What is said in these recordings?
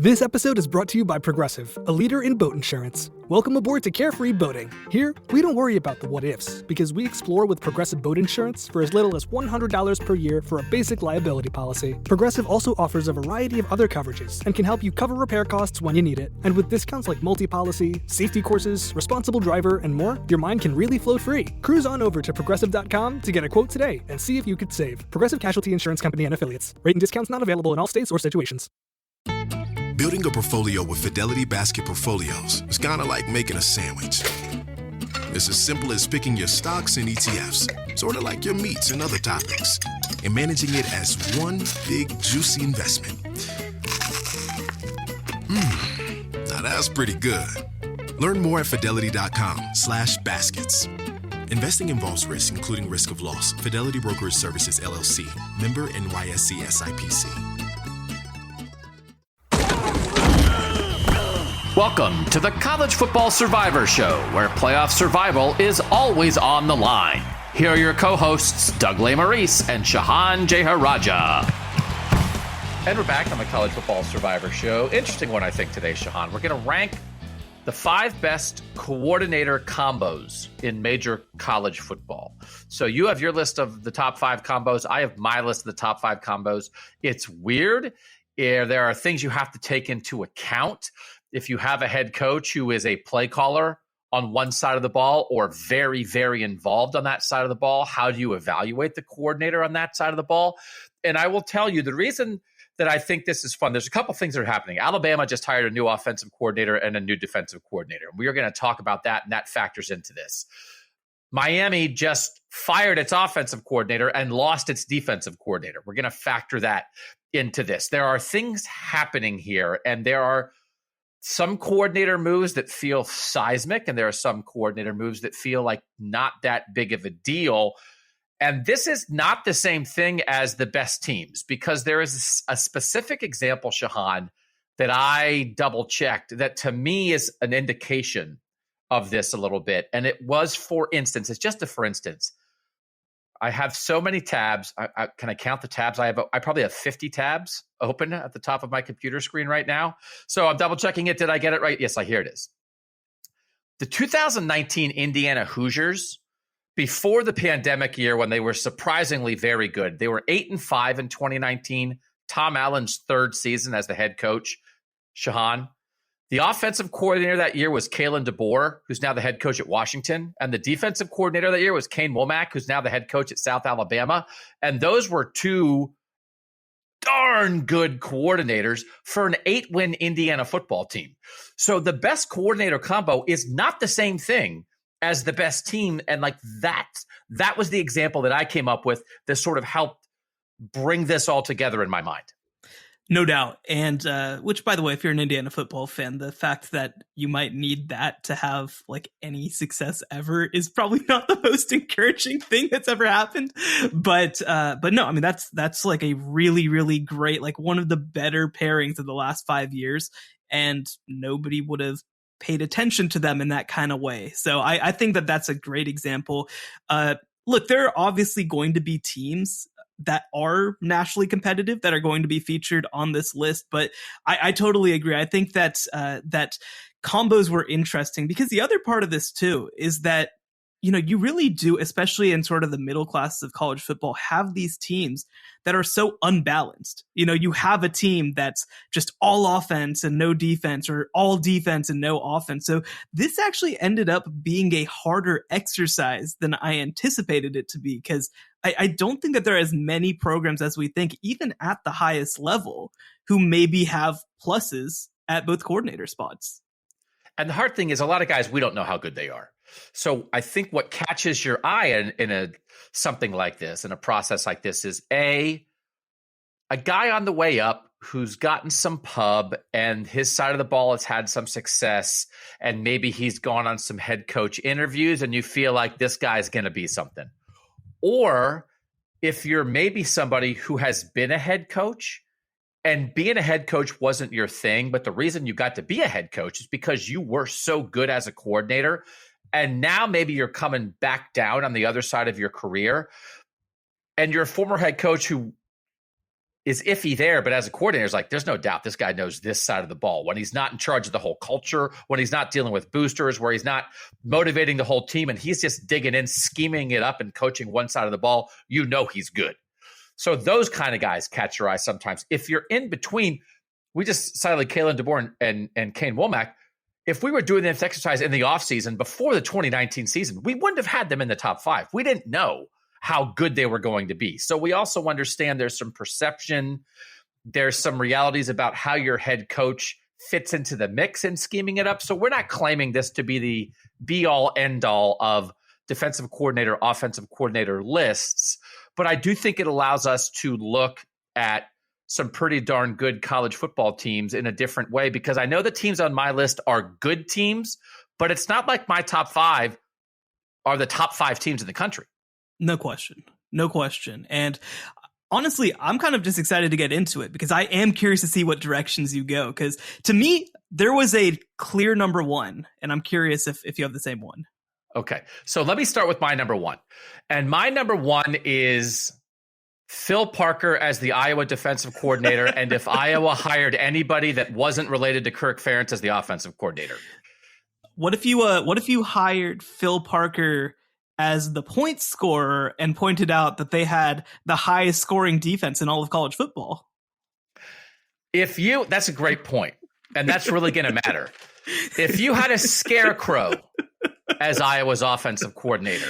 This episode is brought to you by Progressive, a leader in boat insurance. Welcome aboard to Carefree Boating. Here, we don't worry about the what-ifs, because we explore with Progressive Boat Insurance for as little as $100 per year for a basic liability policy. Progressive also offers a variety of other coverages and can help you cover repair costs when you need it. And with discounts like multi-policy, safety courses, responsible driver, and more, your mind can really float free. Cruise on over to Progressive.com to get a quote today and see if you could save. Progressive Casualty Insurance Company and Affiliates. Rate and discounts not available in all states or situations. Building a portfolio with Fidelity Basket Portfolios is kind of like making a sandwich. It's as simple as picking your stocks and ETFs, sort of like your meats and other toppings, and managing it as one big, juicy investment. Now that's pretty good. Learn more at Fidelity.com/baskets. Investing involves risk, including risk of loss. Fidelity Brokerage Services, LLC. Member NYSE SIPC. Welcome to the College Football Survivor Show, where playoff survival is always on the line. Here are your co-hosts, Doug Lesmerises and Shehan Jeyarajah. And we're back on the College Football Survivor Show. Interesting one, I think, today, Shehan. We're going to rank the 5 best coordinator combos in major college football. So you have your list of the top 5 combos. I have my list of the top 5 combos. It's weird. There are things you have to take into account. If you have a head coach who is a play caller on one side of the ball or very, very involved on that side of the ball, how do you evaluate the coordinator on that side of the ball? And I will tell you the reason that I think this is fun. There's a couple things that are happening. Alabama just hired a new offensive coordinator and a new defensive coordinator. We are going to talk about that, and that factors into this. Miami just fired its offensive coordinator and lost its defensive coordinator. We're going to factor that into this. There are things happening here, and there are some coordinator moves that feel seismic, and there are some coordinator moves that feel like not that big of a deal. And this is not the same thing as the best teams, because there is a specific example, Shehan, that I double-checked that to me is an indication of this a little bit. And it was, for instance, it's just a for instance. I have so many tabs. Can I count the tabs? I probably have 50 tabs open at the top of my computer screen right now. So I'm double checking it. Did I get it right? Yes, here it is. The 2019 Indiana Hoosiers, before the pandemic year when they were surprisingly very good, they were 8-5 in 2019. Tom Allen's 3rd season as the head coach. Shehan. The offensive coordinator that year was Kalen DeBoer, who's now the head coach at Washington. And the defensive coordinator that year was Kane Womack, who's now the head coach at South Alabama. And those were 2 darn good coordinators for an 8-win Indiana football team. So the best coordinator combo is not the same thing as the best team. And like that was the example that I came up with that sort of helped bring this all together in my mind. No doubt. And which, by the way, if you're an Indiana football fan, the fact that you might need that to have like any success ever is probably not the most encouraging thing that's ever happened. But no, I mean, that's like a really, really great, like one of the better pairings of the last 5 years. And nobody would have paid attention to them in that kind of way. So I think that that's a great example. Look, there are obviously going to be teams that are nationally competitive that are going to be featured on this list. But I totally agree. I think that that combos were interesting because the other part of this too is that, you know, you really do, especially in sort of the middle classes of college football, have these teams that are so unbalanced. You know, you have a team that's just all offense and no defense, or all defense and no offense. So this actually ended up being a harder exercise than I anticipated it to be, because I don't think that there are as many programs as we think, even at the highest level, who maybe have pluses at both coordinator spots. And the hard thing is a lot of guys, we don't know how good they are. So I think what catches your eye in something like this, in a process like this, is a guy on the way up who's gotten some pub and his side of the ball has had some success, and maybe he's gone on some head coach interviews and you feel like this guy's going to be something. Or if you're maybe somebody who has been a head coach and being a head coach wasn't your thing, but the reason you got to be a head coach is because you were so good as a coordinator. And now maybe you're coming back down on the other side of your career, and you're a former head coach who is iffy there, but as a coordinator, it's like, there's no doubt this guy knows this side of the ball. When he's not in charge of the whole culture, when he's not dealing with boosters, where he's not motivating the whole team, and he's just digging in, scheming it up and coaching one side of the ball, he's good. So those kind of guys catch your eye sometimes. If you're in between, we just cited Kalen DeBoer and Kane Womack. If we were doing this exercise in the offseason before the 2019 season, we wouldn't have had them in the top 5. We didn't know how good they were going to be. So we also understand there's some perception. There's some realities about how your head coach fits into the mix and scheming it up. So we're not claiming this to be the be-all, end-all of defensive coordinator, offensive coordinator lists. But I do think it allows us to look at some pretty darn good college football teams in a different way, because I know the teams on my list are good teams, but it's not like my top 5 are the top 5 teams in the country. No question. No question. And honestly, I'm kind of just excited to get into it because I am curious to see what directions you go. Because to me, there was a clear number 1, and I'm curious if you have the same one. Okay. So let me start with my number 1. And my number 1 is Phil Parker as the Iowa defensive coordinator. And if Iowa hired anybody that wasn't related to Kirk Ferentz as the offensive coordinator. What if you hired Phil Parker as the point scorer and pointed out that they had the highest scoring defense in all of college football? That's a great point. And that's really going to matter. If you had a scarecrow as Iowa's offensive coordinator,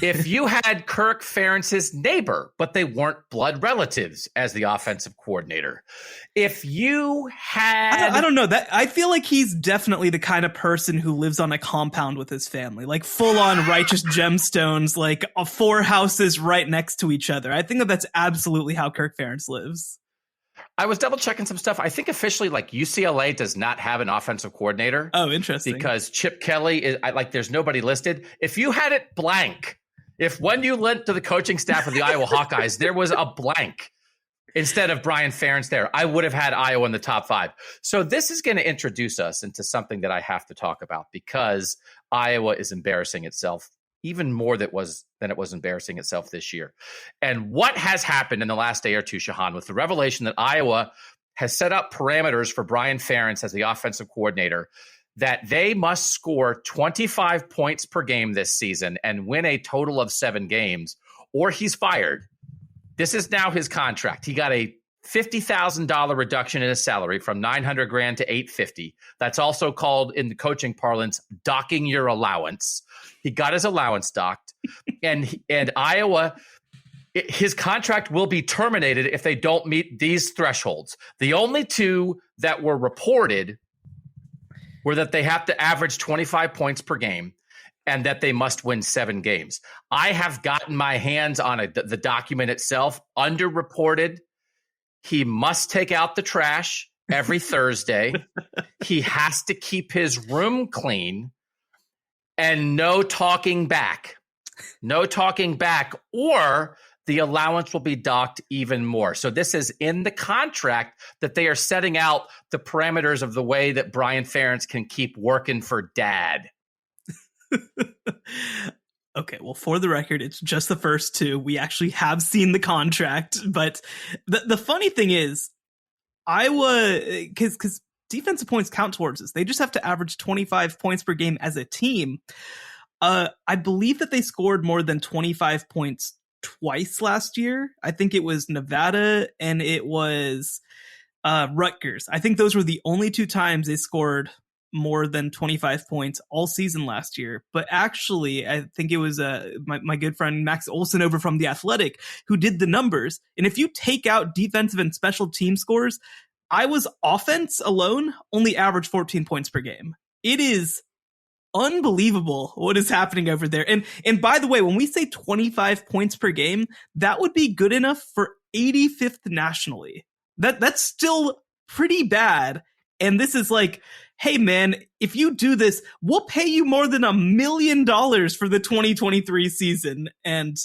if you had Kirk Ferentz's neighbor, but they weren't blood relatives as the offensive coordinator, if you had... I don't know. I feel like he's definitely the kind of person who lives on a compound with his family, like full-on righteous gemstones, like 4 houses right next to each other. I think that's absolutely how Kirk Ferentz lives. I was double checking some stuff. I think officially, like, UCLA does not have an offensive coordinator. Oh, interesting. Because Chip Kelly is there's nobody listed. If you had it blank, if when you went to the coaching staff of the Iowa Hawkeyes, there was a blank instead of Brian Ferentz there, I would have had Iowa in the top 5. So this is going to introduce us into something that I have to talk about, because Iowa is embarrassing itself even more than it was embarrassing itself this year. And what has happened in the last day or two, Shehan, with the revelation that Iowa has set up parameters for Brian Ferentz as the offensive coordinator, that they must score 25 points per game this season and win a total of 7 games, or he's fired. This is now his contract. He got a $50,000 reduction in his salary from $900,000 to $850,000. That's also called, in the coaching parlance, docking your allowance. He got his allowance docked, and Iowa, his contract will be terminated if they don't meet these thresholds. The only 2 that were reported were that they have to average 25 points per game and that they must win 7 games. I have gotten my hands on the document itself, underreported. He must take out the trash every Thursday. He has to keep his room clean, and no talking back. No talking back, or the allowance will be docked even more. So this is in the contract that they are setting out the parameters of the way that Brian Ferentz can keep working for dad. Okay, well, for the record, it's just the first 2. We actually have seen the contract, but the funny thing is, Iowa, because defensive points count towards this, they just have to average 25 points per game as a team. I believe that they scored more than 25 points twice last year. I think it was Nevada and it was Rutgers. I think those were the only 2 times they scored more than 25 points all season last year. But actually, I think it was my good friend Max Olson over from The Athletic who did the numbers. And if you take out defensive and special team scores, Iowa's offense alone only averaged 14 points per game. It is unbelievable what is happening over there. And by the way, when we say 25 points per game, that would be good enough for 85th nationally. That's still pretty bad. And this is like, hey man, if you do this, we'll pay you more than $1 million for the 2023 season. And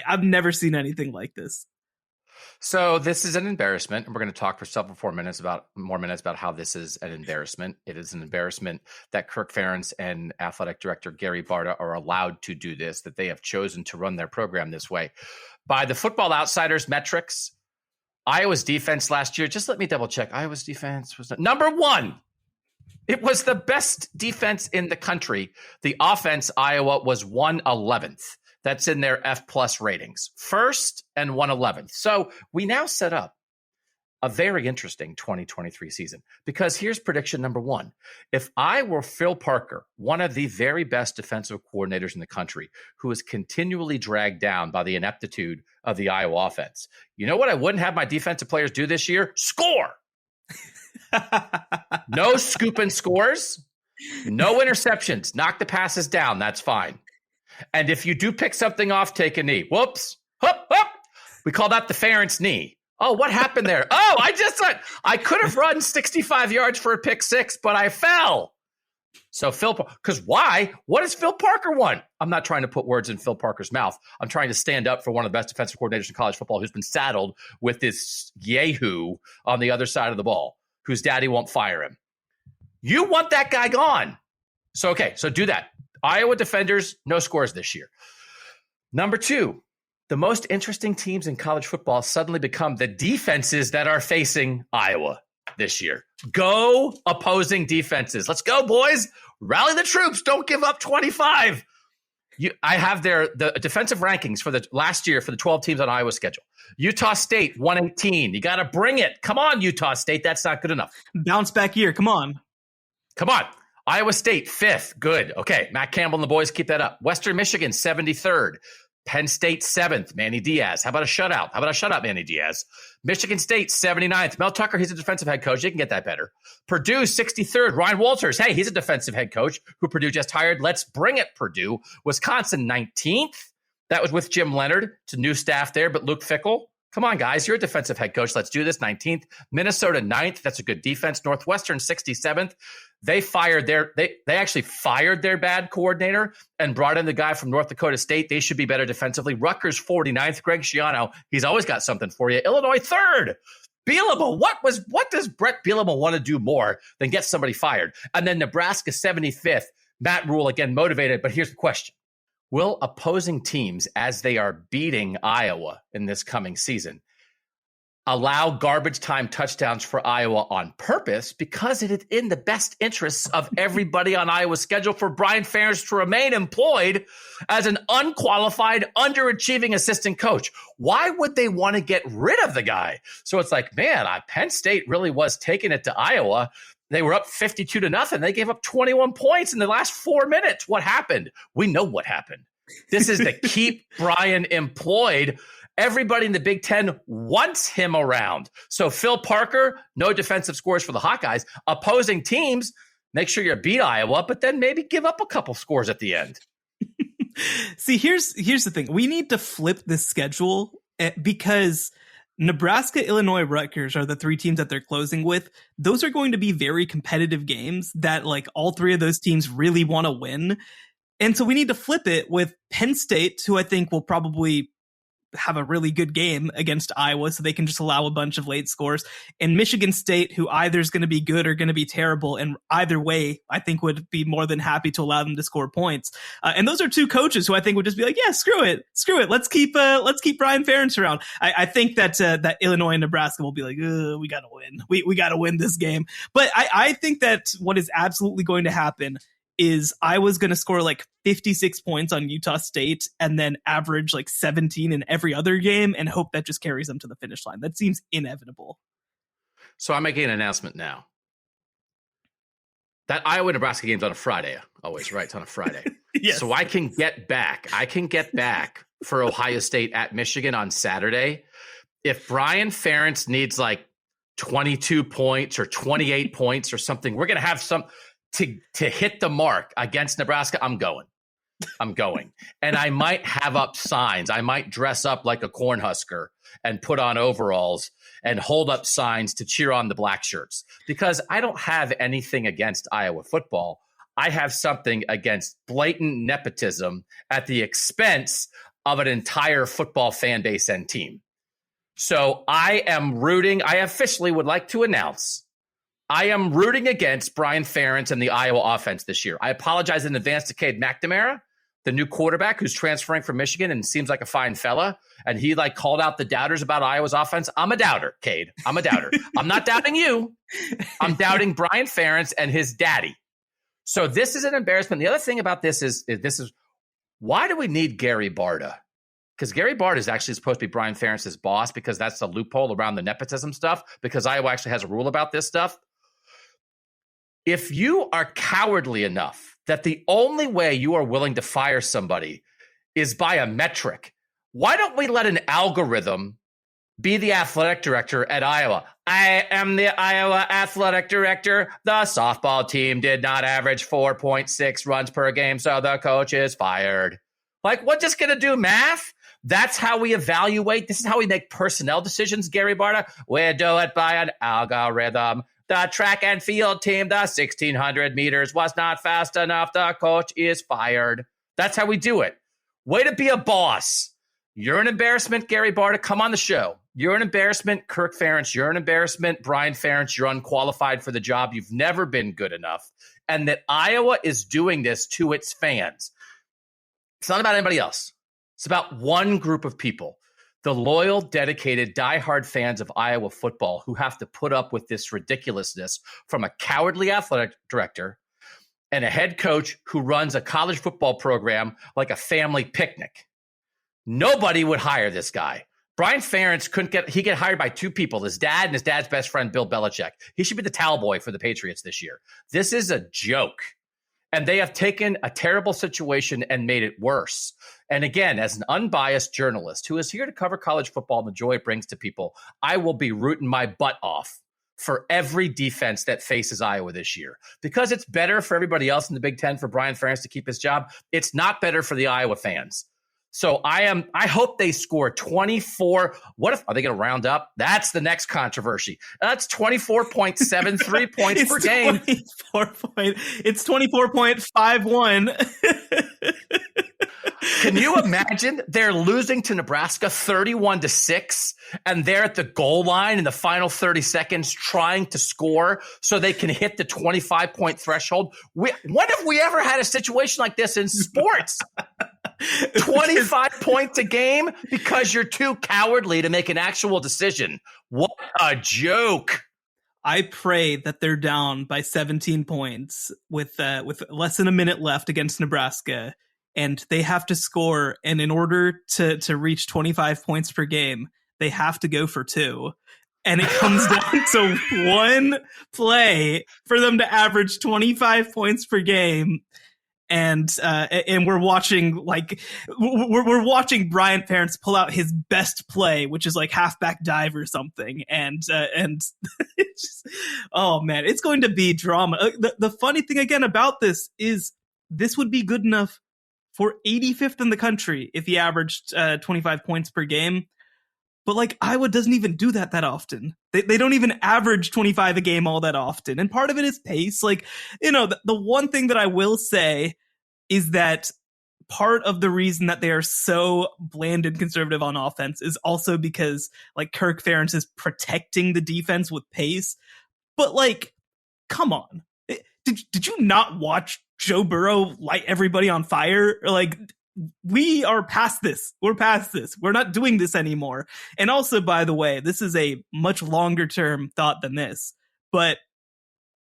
I've never seen anything like this. So this is an embarrassment, and we're going to talk for several more minutes about how this is an embarrassment. It is an embarrassment that Kirk Ferentz and athletic director Gary Barta are allowed to do this, that they have chosen to run their program this way. By the Football Outsiders metrics, Iowa's defense last year, just let me double check. Iowa's defense was number one. It was the best defense in the country. The offense, Iowa, was 111th. That's in their F+ ratings. First and 111th. So we now set up a very interesting 2023 season, because here's prediction number one. If I were Phil Parker, one of the very best defensive coordinators in the country, who is continually dragged down by the ineptitude of the Iowa offense, you know what I wouldn't have my defensive players do this year? Score! No scooping scores, no interceptions, knock the passes down. That's fine. And if you do pick something off, take a knee. Whoops. Hup, hup. We call that the Ferentz knee. Oh, what happened there? Oh, I could have run 65 yards for a pick six, but I fell. So because why? What does Phil Parker want? I'm not trying to put words in Phil Parker's mouth. I'm trying to stand up for one of the best defensive coordinators in college football, who's been saddled with this yahoo on the other side of the ball, whose daddy won't fire him. You want that guy gone. So do that. Iowa defenders, no scores this year. Number two, the most interesting teams in college football suddenly become the defenses that are facing Iowa this year. Go opposing defenses. Let's go, boys. Rally the troops. Don't give up 25. I have the defensive rankings for the last year for the 12 teams on Iowa's schedule. Utah State, 118. You got to bring it. Come on, Utah State. That's not good enough. Bounce back year. Come on. Iowa State, 5th. Good. Okay. Matt Campbell and the boys keep that up. Western Michigan, 73rd. Penn State, 7th. Manny Diaz. How about a shutout? How about a shutout, Manny Diaz? Michigan State, 79th. Mel Tucker, he's a defensive head coach. You can get that better. Purdue, 63rd. Ryan Walters, hey, he's a defensive head coach who Purdue just hired. Let's bring it, Purdue. Wisconsin, 19th. That was with Jim Leonard. It's a new staff there, but Luke Fickell. Come on, guys. You're a defensive head coach. Let's do this. 19th. Minnesota, 9th. That's a good defense. Northwestern, 67th. They actually fired their bad coordinator and brought in the guy from North Dakota State. They should be better defensively. Rutgers, 49th. Greg Schiano, he's always got something for you. Illinois, 3rd. Bielema, what does Brett Bielema want to do more than get somebody fired? And then Nebraska, 75th. Matt Rule, again, motivated. But here's the question. Will opposing teams, as they are beating Iowa in this coming season, allow garbage time touchdowns for Iowa on purpose, because it is in the best interests of everybody on Iowa's schedule for Brian Ferentz to remain employed as an unqualified, underachieving assistant coach? Why would they want to get rid of the guy? So it's like, man, Penn State really was taking it to Iowa. They were up 52-0. They gave up 21 points in the last 4 minutes. What happened? We know what happened. This is to keep Brian employed. Everybody in the Big Ten wants him around. So Phil Parker, no defensive scores for the Hawkeyes. Opposing teams, make sure you beat Iowa, but then maybe give up a couple scores at the end. See, here's the thing. We need to flip the schedule, because Nebraska, Illinois, Rutgers are the 3 teams that they're closing with. Those are going to be very competitive games that, like, all 3 of those teams really want to win. And so we need to flip it with Penn State, who I think will probably have a really good game against Iowa, so they can just allow a bunch of late scores, and Michigan State, who either is going to be good or going to be terrible, and either way I think would be more than happy to allow them to score points. And those are 2 coaches who I think would just be like, yeah, screw it, let's keep Brian Ferentz around. I think that that Illinois and Nebraska will be like, we gotta win, we gotta win this game. But I think that what is absolutely going to happen is Iowa's going to score like 56 points on Utah State and then average like 17 in every other game and hope that just carries them to the finish line. That seems inevitable. So I'm making an announcement now. That Iowa-Nebraska game's on a Friday always, right? It's on a Friday. Yes. So I can get back for Ohio State at Michigan on Saturday. If Brian Ferentz needs like 22 points or 28 points or something, we're going to have some to hit the mark against Nebraska. I'm going. And I might have up signs. I might dress up like a Cornhusker and put on overalls and hold up signs to cheer on the black shirts, because I don't have anything against Iowa football. I have something against blatant nepotism at the expense of an entire football fan base and team. So I officially would like to announce I am rooting against Brian Ferentz and the Iowa offense this year. I apologize in advance to Cade McNamara, the new quarterback who's transferring from Michigan and seems like a fine fella. And he called out the doubters about Iowa's offense. I'm a doubter, Cade. I'm a doubter. I'm not doubting you. I'm doubting Brian Ferentz and his daddy. So this is an embarrassment. The other thing about this is why do we need Gary Barta? Because Gary Barta is actually supposed to be Brian Ferentz's boss because that's the loophole around the nepotism stuff, because Iowa actually has a rule about this stuff. If you are cowardly enough that the only way you are willing to fire somebody is by a metric, why don't we let an algorithm be the athletic director at Iowa? I am the Iowa athletic director. The softball team did not average 4.6 runs per game, so the coach is fired. We're just going to do math? That's how we evaluate. This is how we make personnel decisions, Gary Barta. We do it by an algorithm. The track and field team, the 1,600 meters was not fast enough. The coach is fired. That's how we do it. Way to be a boss. You're an embarrassment, Gary Barta. Come on the show. You're an embarrassment, Kirk Ferentz. You're an embarrassment, Brian Ferentz. You're unqualified for the job. You've never been good enough. And that Iowa is doing this to its fans. It's not about anybody else. It's about one group of people. The loyal, dedicated, diehard fans of Iowa football who have to put up with this ridiculousness from a cowardly athletic director and a head coach who runs a college football program like a family picnic. Nobody would hire this guy. Brian Ferentz he get hired by two people, his dad and his dad's best friend, Bill Belichick. He should be the towel boy for the Patriots this year. This is a joke. And they have taken a terrible situation and made it worse. And again, as an unbiased journalist who is here to cover college football and the joy it brings to people, I will be rooting my butt off for every defense that faces Iowa this year. Because it's better for everybody else in the Big Ten for Brian Ferentz to keep his job. It's not better for the Iowa fans. So I hope they score 24. Are they going to round up? That's the next controversy. That's 24.73 points per game. It's 24.51. Can you imagine they're losing to Nebraska 31-6 and they're at the goal line in the final 30 seconds trying to score so they can hit the 25-point threshold? When have we ever had a situation like this in sports? 25 points a game because you're too cowardly to make an actual decision. What a joke. I pray that they're down by 17 points with less than a minute left against Nebraska, and they have to score. And in order to reach 25 points per game, they have to go for two. And it comes down to one play for them to average 25 points per game. And we're watching we're watching Brian Ferentz pull out his best play, which is halfback dive or something, and it's just, oh man, it's going to be drama. The funny thing again about this is this would be good enough for 85th in the country if he averaged 25 points per game. But Iowa doesn't even do that often. They don't even average 25 a game all that often. And part of it is pace. The one thing that I will say is that part of the reason that they are so bland and conservative on offense is also because Kirk Ferentz is protecting the defense with pace. But come on. Did you not watch Joe Burrow light everybody on fire? We are past this. We're past this. We're not doing this anymore. And also, by the way, this is a much longer term thought than this. But,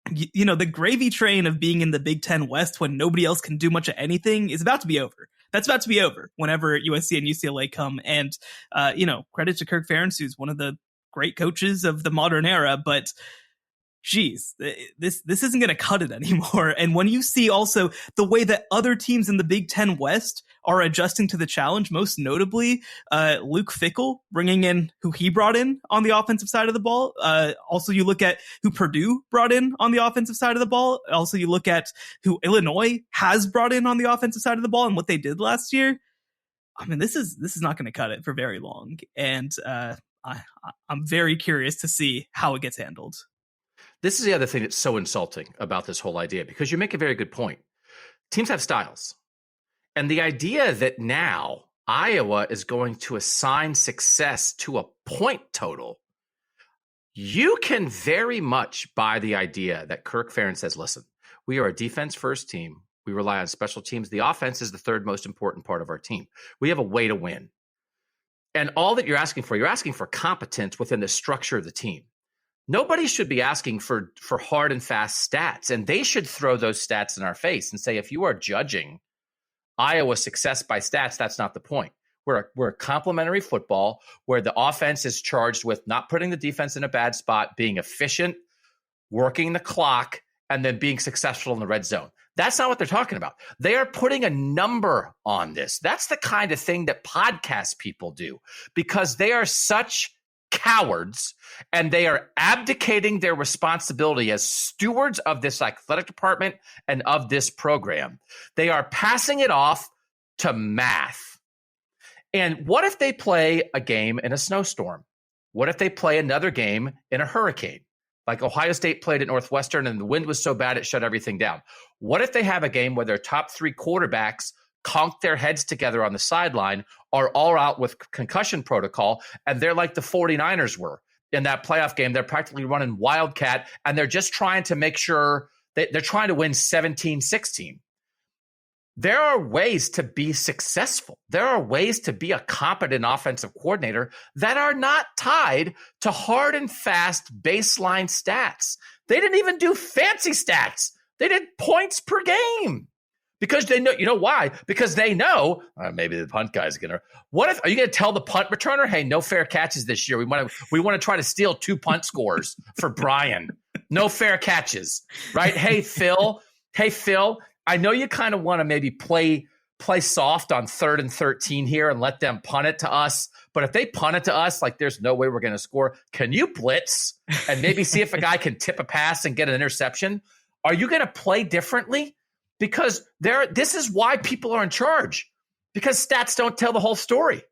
the gravy train of being in the Big Ten West when nobody else can do much of anything is about to be over. That's about to be over whenever USC and UCLA come. And, credit to Kirk Ferentz, who's one of the great coaches of the modern era. But geez, this isn't going to cut it anymore. And when you see also the way that other teams in the Big Ten West are adjusting to the challenge, most notably Luke Fickell bringing in who he brought in on the offensive side of the ball. Also, you look at who Purdue brought in on the offensive side of the ball. Also, you look at who Illinois has brought in on the offensive side of the ball and what they did last year. I mean, this is not going to cut it for very long. And I'm very curious to see how it gets handled. This is the other thing that's so insulting about this whole idea, because you make a very good point. Teams have styles. And the idea that now Iowa is going to assign success to a point total, you can very much buy the idea that Kirk Ferentz says, listen, we are a defense-first team. We rely on special teams. The offense is the third most important part of our team. We have a way to win. And all that you're asking for competence within the structure of the team. Nobody should be asking for hard and fast stats, and they should throw those stats in our face and say, if you are judging Iowa's success by stats, that's not the point. We're a complementary football where the offense is charged with not putting the defense in a bad spot, being efficient, working the clock, and then being successful in the red zone. That's not what they're talking about. They are putting a number on this. That's the kind of thing that podcast people do because they are such cowards and they are abdicating their responsibility as stewards of this athletic department and of this program. They are passing it off to math. And what if they play a game in a snowstorm? What if they play another game in a hurricane? Like Ohio State played at Northwestern and the wind was so bad it shut everything down. What if they have a game where their top three quarterbacks conk their heads together on the sideline, are all out with concussion protocol, and they're like the 49ers were in that playoff game? They're practically running Wildcat, and they're just trying to make sure they're trying to win 17-16. There are ways to be successful. There are ways to be a competent offensive coordinator that are not tied to hard and fast baseline stats. They didn't even do fancy stats. They did points per game because they know, you know why? Because they know maybe the punt guy's going to, are you going to tell the punt returner, hey, no fair catches this year. We want to try to steal 2 punt scores for Brian. No fair catches, right? Hey, Phil, I know you kind of want to maybe play soft on 3rd and 13 here and let them punt it to us. But if they punt it to us, like there's no way we're going to score. Can you blitz and maybe see if a guy can tip a pass and get an interception? Are you going to play differently? Because this is why people are in charge. Because stats don't tell the whole story.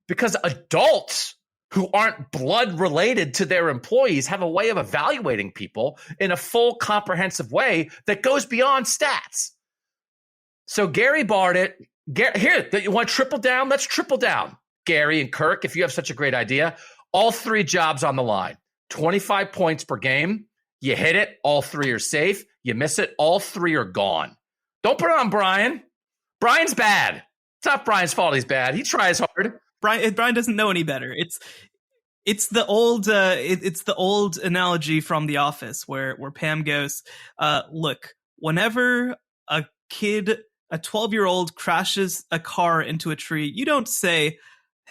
Because adults who aren't blood related to their employees have a way of evaluating people in a full, comprehensive way that goes beyond stats. So Gary Barta, here, you want to triple down? Let's triple down. Gary and Kirk, if you have such a great idea, all 3 jobs on the line, 25 points per game. You hit it, all 3 are safe. You miss it, all 3 are gone. Don't put it on Brian. Brian's bad. It's not Brian's fault he's bad. He tries hard. Brian doesn't know any better. It's the old analogy from The Office where Pam goes, look, whenever a 12-year-old crashes a car into a tree, you don't say,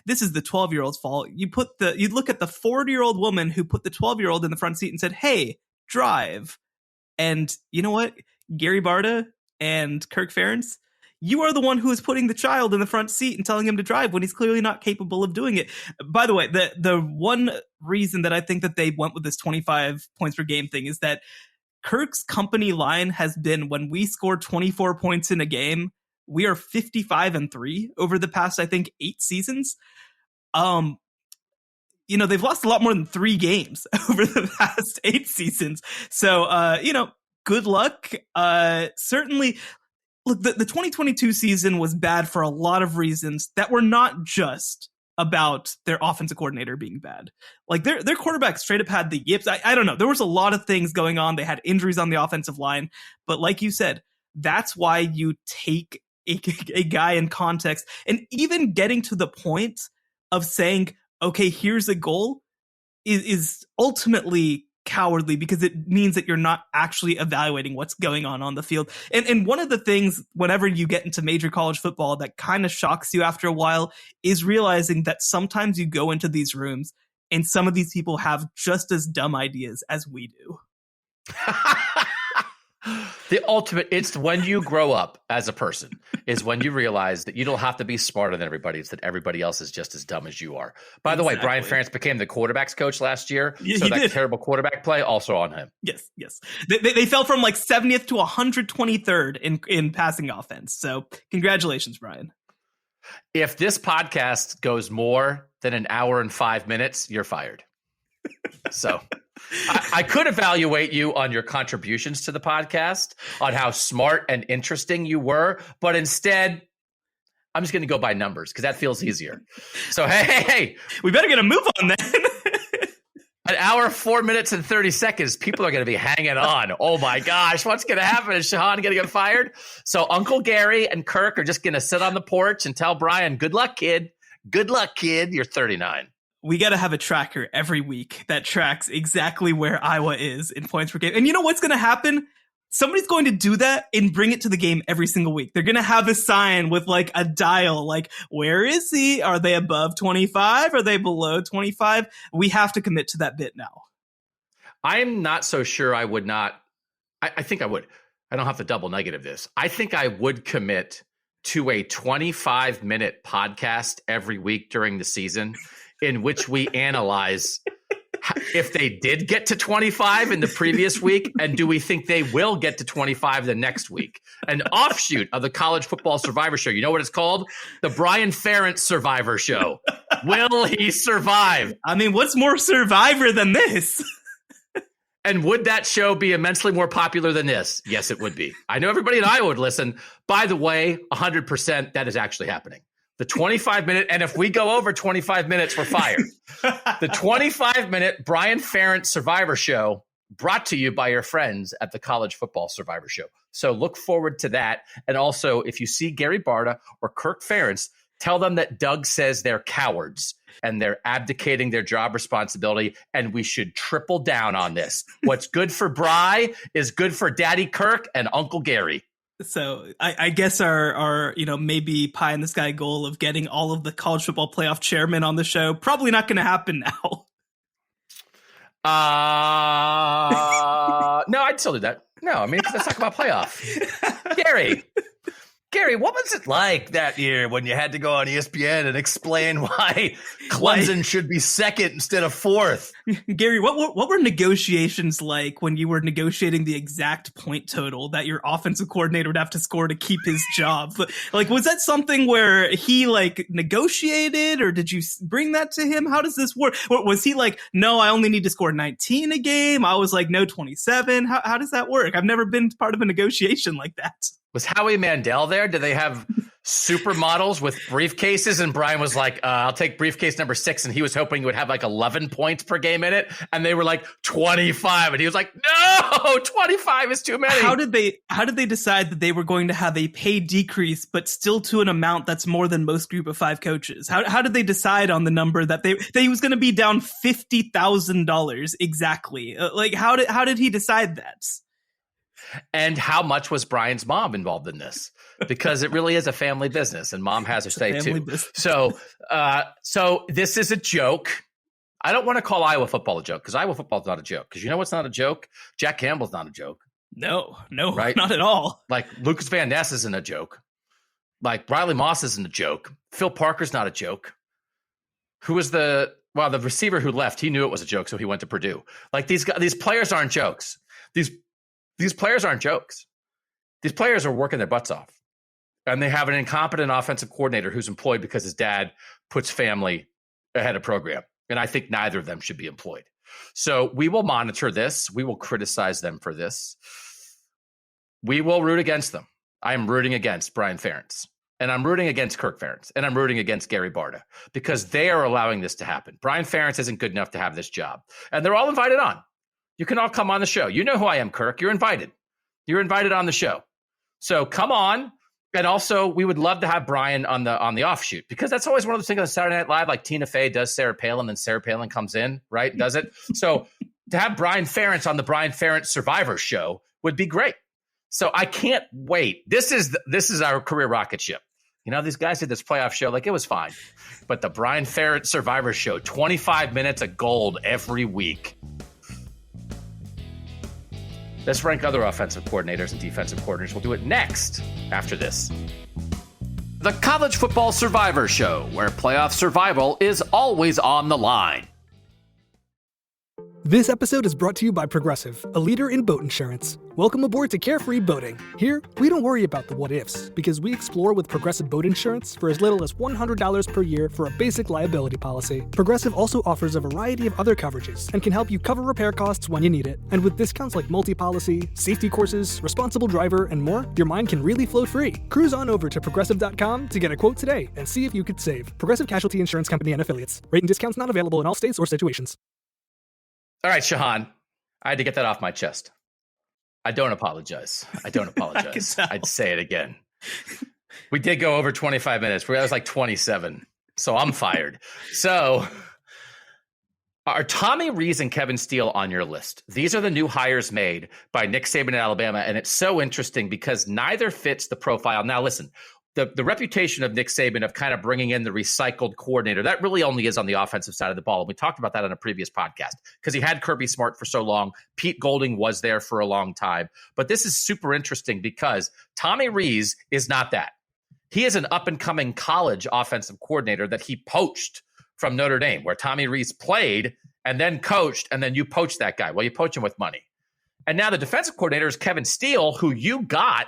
this is the 12-year-old's fault. You look at the 40-year-old woman who put the 12-year-old in the front seat and said, hey, drive. And you know what? Gary Barta and Kirk Ferentz, you are the one who is putting the child in the front seat and telling him to drive when he's clearly not capable of doing it. By the way, the one reason that I think that they went with this 25 points per game thing is that Kirk's company line has been, when we score 24 points in a game, we are 55-3 over the past, I think, 8 seasons. They've lost a lot more than 3 games over the past 8 seasons. So, good luck. Certainly, look, the 2022 season was bad for a lot of reasons that were not just about their offensive coordinator being bad. Like their quarterback straight up had the yips. I don't know. There was a lot of things going on. They had injuries on the offensive line. But like you said, that's why you take a guy in context, and even getting to the point of saying, okay, here's a goal is ultimately cowardly, because it means that you're not actually evaluating what's going on the field. And one of the things, whenever you get into major college football, that kind of shocks you after a while is realizing that sometimes you go into these rooms and some of these people have just as dumb ideas as we do. The ultimate, it's when you grow up as a person, is when you realize that you don't have to be smarter than everybody. It's that everybody else is just as dumb as you are. By the way, Brian Ferentz became the quarterback's coach last year. Yeah, so that did. Terrible quarterback play also on him. Yes. They fell from like 70th to 123rd in passing offense. So congratulations, Brian. If this podcast goes more than an hour and 5 minutes, you're fired. So I could evaluate you on your contributions to the podcast, on how smart and interesting you were, but instead, I'm just going to go by numbers because that feels easier. So, hey, we better get a move on then. An hour, 4 minutes, and 30 seconds. People are going to be hanging on. Oh, my gosh. What's going to happen? Is Shehhan going to get fired? So Uncle Gary and Kirk are just going to sit on the porch and tell Brian, good luck, kid. Good luck, kid. You're 39. We got to have a tracker every week that tracks exactly where Iowa is in points per game. And you know what's going to happen? Somebody's going to do that and bring it to the game every single week. They're going to have a sign with like a dial, like, where is he? Are they above 25? Are they below 25? We have to commit to that bit now. I'm not so sure I would not. I think I would. I don't have to double negative this. I think I would commit to a 25-minute podcast every week during the season in which we analyze if they did get to 25 in the previous week, and do we think they will get to 25 the next week? An offshoot of the College Football Survivor Show. You know what it's called? The Brian Ferentz Survivor Show. Will he survive? I mean, what's more Survivor than this? And would that show be immensely more popular than this? Yes, it would be. I know everybody in Iowa would listen. By the way, 100% that is actually happening. The 25-minute, and if we go over 25 minutes, we're fired. The 25-minute Brian Ferentz Survivor Show, brought to you by your friends at the College Football Survivor Show. So look forward to that. And also, if you see Gary Barta or Kirk Ferentz, tell them that Doug says they're cowards and they're abdicating their job responsibility, and we should triple down on this. What's good for Bri is good for Daddy Kirk and Uncle Gary. So I guess our maybe pie in the sky goal of getting all of the college football playoff chairmen on the show, probably not going to happen now. No, I'd still do that. No, I mean, let's talk about playoff. Gary, what was it like that year when you had to go on ESPN and explain why Clemson should be second instead of fourth? Gary, what were negotiations like when you were negotiating the exact point total that your offensive coordinator would have to score to keep his job? Like, was that something where he like negotiated, or did you bring that to him? How does this work? Or was he like, no, I only need to score 19 a game? I was like, no, 27. How does that work? I've never been part of a negotiation like that. Was Howie Mandel there? Did they have supermodels with briefcases? And Brian was like, I'll take briefcase number 6. And he was hoping he would have like 11 points per game in it. And they were like 25. And he was like, no, 25 is too many. How did they decide that they were going to have a pay decrease, but still to an amount that's more than most group of 5 coaches? How did they decide on the number that they was going to be down $50,000 exactly? Like, how did he decide that? And how much was Brian's mom involved in this? Because it really is a family business, and mom has her say too. So this is a joke. I don't want to call Iowa football a joke, because Iowa football is not a joke. Because you know what's not a joke? Jack Campbell's not a joke. No, right? Not at all. Like Lucas Van Ness isn't a joke. Like Riley Moss isn't a joke. Phil Parker's not a joke. Who was the receiver who left? He knew it was a joke, so he went to Purdue. Like these players aren't jokes. These players aren't jokes. These players are working their butts off. And they have an incompetent offensive coordinator who's employed because his dad puts family ahead of program. And I think neither of them should be employed. So we will monitor this. We will criticize them for this. We will root against them. I am rooting against Brian Ferentz. And I'm rooting against Kirk Ferentz. And I'm rooting against Gary Barta, because they are allowing this to happen. Brian Ferentz isn't good enough to have this job. And they're all invited on. You can all come on the show. You know who I am, Kirk. You're invited. You're invited on the show. So come on. And also, we would love to have Brian on the offshoot, because that's always one of those things on Saturday Night Live, like Tina Fey does Sarah Palin, and Sarah Palin comes in, right? Does it? So to have Brian Ferentz on the Brian Ferentz Survivor Show would be great. So I can't wait. This is our career rocket ship. You know, these guys did this playoff show, like it was fine. But the Brian Ferentz Survivor Show, 25 minutes of gold every week. Let's rank other offensive coordinators and defensive coordinators. We'll do it next after this. The College Football Survivor Show, where playoff survival is always on the line. This episode is brought to you by Progressive, a leader in boat insurance. Welcome aboard to Carefree Boating. Here, we don't worry about the what-ifs, because we explore with Progressive Boat Insurance for as little as $100 per year for a basic liability policy. Progressive also offers a variety of other coverages and can help you cover repair costs when you need it. And with discounts like multi-policy, safety courses, responsible driver, and more, your mind can really float free. Cruise on over to Progressive.com to get a quote today and see if you could save. Progressive Casualty Insurance Company and Affiliates. Rate and discounts not available in all states or situations. All right, Shehan, I had to get that off my chest. I don't apologize. I'd say it again. We did go over 25 minutes. That was like 27. So I'm fired. So are Tommy Rees and Kevin Steele on your list? These are the new hires made by Nick Saban at Alabama. And it's so interesting because neither fits the profile. Now, listen. The reputation of Nick Saban of kind of bringing in the recycled coordinator, that really only is on the offensive side of the ball. And we talked about that on a previous podcast because he had Kirby Smart for so long. Pete Golding was there for a long time. But this is super interesting because Tommy Rees is not that. He is an up-and-coming college offensive coordinator that he poached from Notre Dame, where Tommy Rees played and then coached, and then you poached that guy. Well, you poach him with money. And now the defensive coordinator is Kevin Steele, who you got,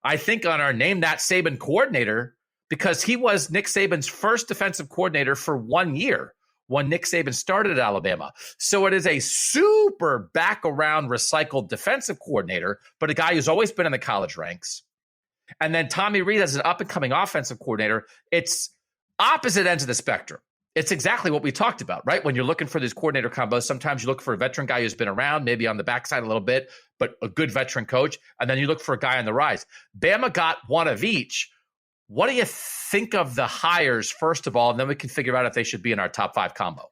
I think, on our Name That Saban coordinator, because he was Nick Saban's first defensive coordinator for 1 year when Nick Saban started at Alabama. So it is a super back around recycled defensive coordinator, but a guy who's always been in the college ranks. And then Tommy Rees as an up and coming offensive coordinator. It's opposite ends of the spectrum. It's exactly what we talked about, right? When you're looking for these coordinator combos, sometimes you look for a veteran guy who's been around, maybe on the backside a little bit, but a good veteran coach. And then you look for a guy on the rise. Bama got one of each. What do you think of the hires, first of all? And then we can figure out if they should be in our top 5 combo.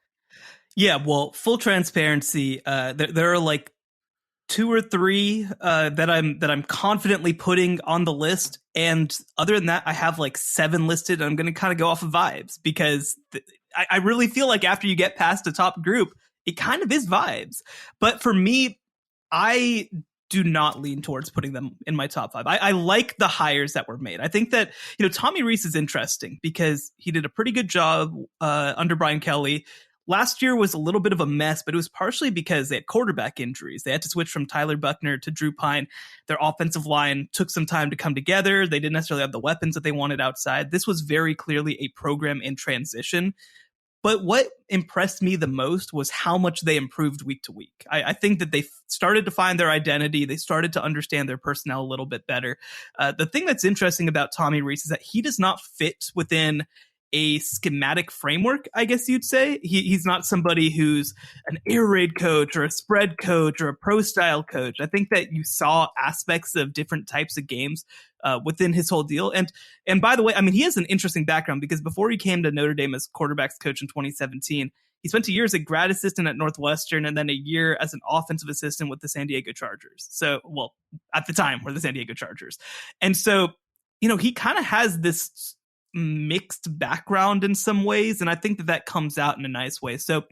Yeah, well, full transparency, there are like 2 or 3 that I'm confidently putting on the list. And other than that, I have like 7 listed. I'm going to kind of go off of vibes because I really feel like after you get past the top group, it kind of is vibes. But for me, I do not lean towards putting them in my top 5. I like the hires that were made. I think that, Tommy Rees is interesting because he did a pretty good job under Brian Kelly. Last year was a little bit of a mess, but it was partially because they had quarterback injuries. They had to switch from Tyler Buckner to Drew Pine. Their offensive line took some time to come together. They didn't necessarily have the weapons that they wanted outside. This was very clearly a program in transition. But what impressed me the most was how much they improved week to week. I think that they started to find their identity. They started to understand their personnel a little bit better. The thing that's interesting about Tommy Rees is that he does not fit within a schematic framework, I guess you'd say. He's not somebody who's an air raid coach or a spread coach or a pro style coach. I think that you saw aspects of different types of games within his whole deal. And by the way, I mean, he has an interesting background because before he came to Notre Dame as quarterbacks coach in 2017, he spent 2 years as a grad assistant at Northwestern and then a year as an offensive assistant with the San Diego Chargers. So, well, at the time were the San Diego Chargers. And so, he kind of has this mixed background in some ways, and I think that comes out in a nice way. So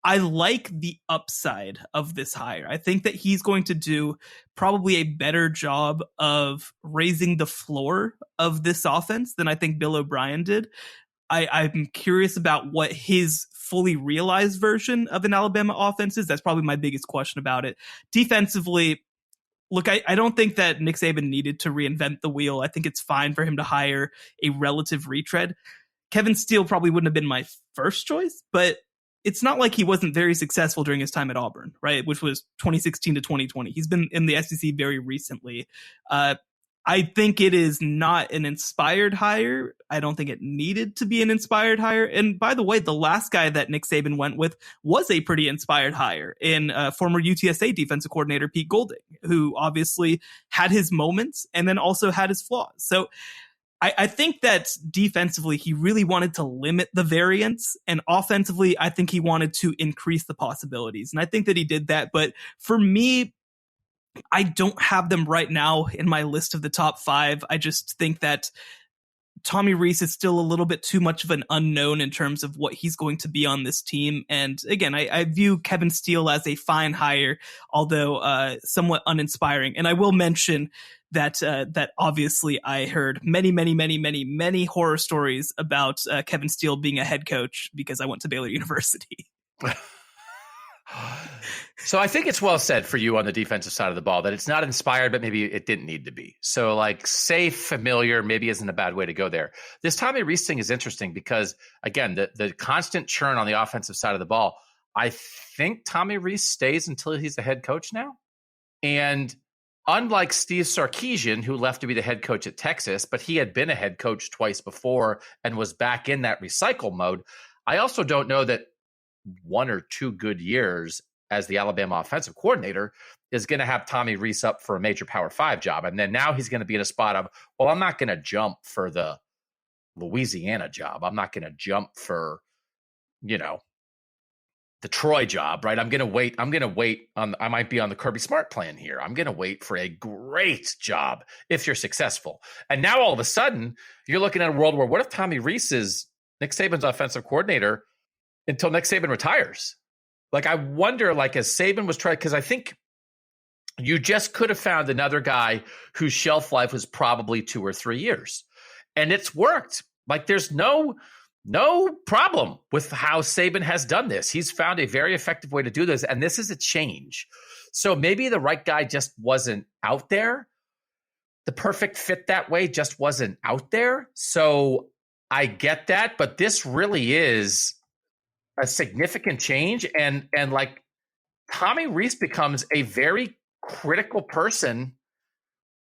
I like the upside of this hire. I think that he's going to do probably a better job of raising the floor of this offense than I think Bill O'Brien did. I'm curious about what his fully realized version of an Alabama offense is. That's probably my biggest question about it. Defensively, look, I don't think that Nick Saban needed to reinvent the wheel. I think it's fine for him to hire a relative retread. Kevin Steele probably wouldn't have been my first choice, but it's not like he wasn't very successful during his time at Auburn, right? Which was 2016 to 2020. He's been in the SEC very recently. I think it is not an inspired hire. I don't think it needed to be an inspired hire. And by the way, the last guy that Nick Saban went with was a pretty inspired hire in former UTSA defensive coordinator Pete Golding, who obviously had his moments and then also had his flaws. So I think that defensively, he really wanted to limit the variance. And offensively, I think he wanted to increase the possibilities. And I think that he did that. But for me, I don't have them right now in my list of the top 5. I just think that Tommy Rees is still a little bit too much of an unknown in terms of what he's going to be on this team. And again, I view Kevin Steele as a fine hire, although somewhat uninspiring. And I will mention that obviously I heard many horror stories about Kevin Steele being a head coach because I went to Baylor University. So I think it's well said for you on the defensive side of the ball that it's not inspired, but maybe it didn't need to be. So like safe, familiar, maybe isn't a bad way to go there. This Tommy Rees thing is interesting because, again, the constant churn on the offensive side of the ball, I think Tommy Rees stays until he's the head coach now. And unlike Steve Sarkisian, who left to be the head coach at Texas, but he had been a head coach twice before and was back in that recycle mode, I also don't know that 1 or 2 good years as the Alabama offensive coordinator is going to have Tommy Rees up for a major Power 5 job. And then now he's going to be in a spot of, well, I'm not going to jump for the Louisiana job. I'm not going to jump for, the Troy job, right? I'm going to wait I might be on the Kirby Smart plan here. I'm going to wait for a great job if you're successful. And now all of a sudden you're looking at a world where what if Tommy Rees is Nick Saban's offensive coordinator until Nick Saban retires? Like, I wonder, like, as Saban was trying, because I think you just could have found another guy whose shelf life was probably 2 or 3 years. And it's worked. Like, there's no problem with how Saban has done this. He's found a very effective way to do this. And this is a change. So maybe the right guy just wasn't out there. The perfect fit that way just wasn't out there. So I get that. But this really is a significant change, and like Tommy Rees becomes a very critical person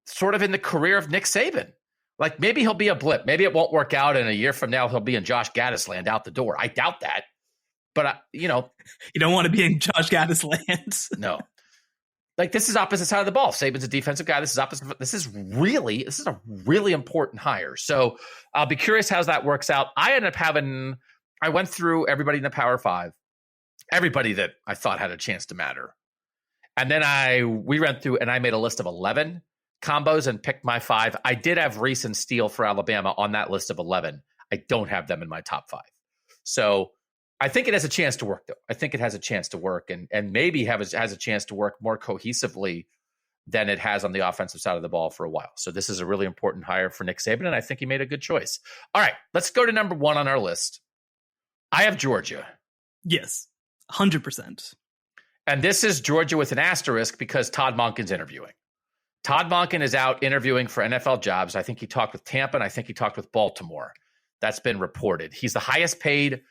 sort of in the career of Nick Saban. Like maybe he'll be a blip. Maybe it won't work out, and a year from now he'll be in Josh Gaddis land out the door. I doubt that. But, you don't want to be in Josh Gaddis land. No. Like this is opposite side of the ball. Saban's a defensive guy. This is opposite. This is a really important hire. So I'll be curious how that works out. I went through everybody in the Power 5, everybody that I thought had a chance to matter. And then we ran through and I made a list of 11 combos and picked my 5. I did have Rees and Steele for Alabama on that list of 11. I don't have them in my top 5. So I think it has a chance to work, though. I think it has a chance to work and maybe has a chance to work more cohesively than it has on the offensive side of the ball for a while. So this is a really important hire for Nick Saban, and I think he made a good choice. All right, let's go to number 1 on our list. I have Georgia. Yes, 100%. And this is Georgia with an asterisk because Todd Monken's interviewing. Todd Monken is out interviewing for NFL jobs. I think he talked with Tampa, and I think he talked with Baltimore. That's been reported. He's the highest paid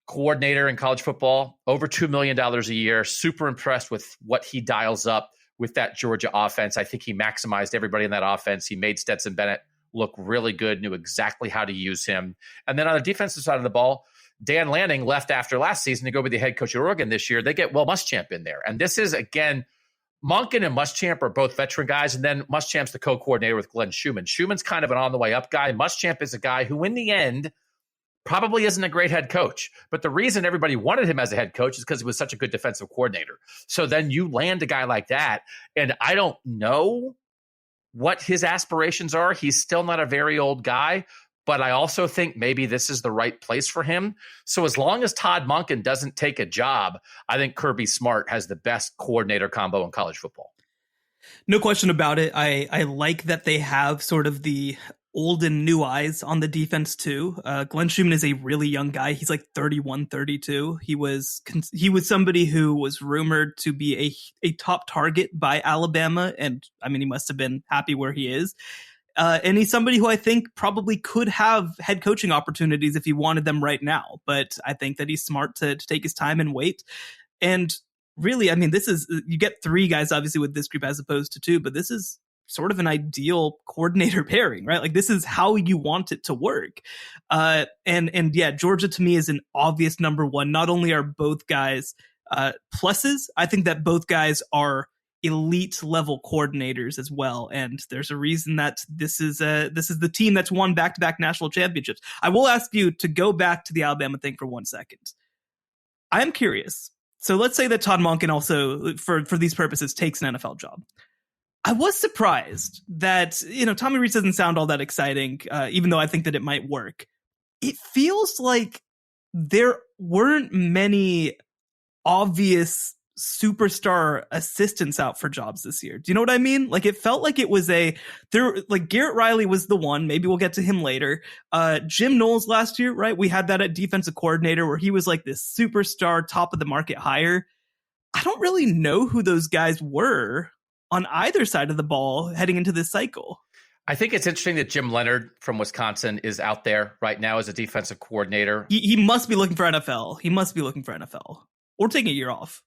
coordinator in college football, over $2 million a year. Super impressed with what he dials up with that Georgia offense. I think he maximized everybody in that offense. He made Stetson Bennett look really good, knew exactly how to use him. And then on the defensive side of the ball, Dan Lanning left after last season to go be the head coach at Oregon this year. They get Will Muschamp in there. And this is, again, Monken and Muschamp are both veteran guys, and then Muschamp's the co-coordinator with Glenn Schumann. Schumann's kind of an on-the-way-up guy. Muschamp is a guy who, in the end, probably isn't a great head coach. But the reason everybody wanted him as a head coach is because he was such a good defensive coordinator. So then you land a guy like that, and I don't know what his aspirations are. He's still not a very old guy, but I also think maybe this is the right place for him. So as long as Todd Monken doesn't take a job, I think Kirby Smart has the best coordinator combo in college football. No question about it. I like that they have sort of the old and new eyes on the defense too. Glenn Schumann is a really young guy. He's like 31, 32. He was somebody who was rumored to be a top target by Alabama. And I mean, he must have been happy where he is. And he's somebody who I think probably could have head coaching opportunities if he wanted them right now. But I think that he's smart to take his time and wait. And really, I mean, you get 3 guys obviously with this group as opposed to 2, but this is sort of an ideal coordinator pairing, right? Like this is how you want it to work. And yeah, Georgia to me is an obvious number 1. Not only are both guys pluses, I think that both guys are elite level coordinators as well. And there's a reason that this is the team that's won back-to-back national championships. I will ask you to go back to the Alabama thing for 1 second. I am curious. So let's say that Todd Monken also, for these purposes, takes an NFL job. I was surprised that, Tommy Rees doesn't sound all that exciting, even though I think that it might work. It feels like there weren't many obvious superstar assistants out for jobs this year. Do you know what I mean? Like it felt like it was Garrett Riley was the one. Maybe we'll get to him later. Jim Knowles last year, right? We had that at defensive coordinator where he was like this superstar, top of the market hire. I don't really know who those guys were on either side of the ball heading into this cycle. I think it's interesting that Jim Leonhard from Wisconsin is out there right now as a defensive coordinator. He must be looking for NFL. He must be looking for NFL or taking a year off.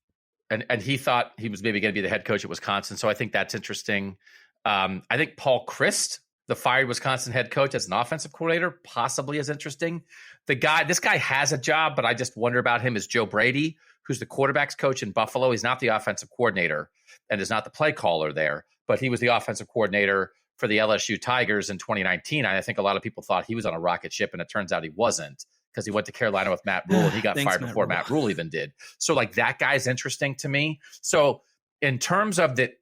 And he thought he was maybe going to be the head coach at Wisconsin. So I think that's interesting. I think Paul Chryst, the fired Wisconsin head coach as an offensive coordinator, possibly is interesting. This guy has a job, but I just wonder about him is Joe Brady, who's the quarterback's coach in Buffalo. He's not the offensive coordinator and is not the play caller there, but he was the offensive coordinator for the LSU Tigers in 2019. I think a lot of people thought he was on a rocket ship, and it turns out he wasn't, because he went to Carolina with Matt Rule and he got fired before Matt Rule even did. So like that guy's interesting to me. So in terms of that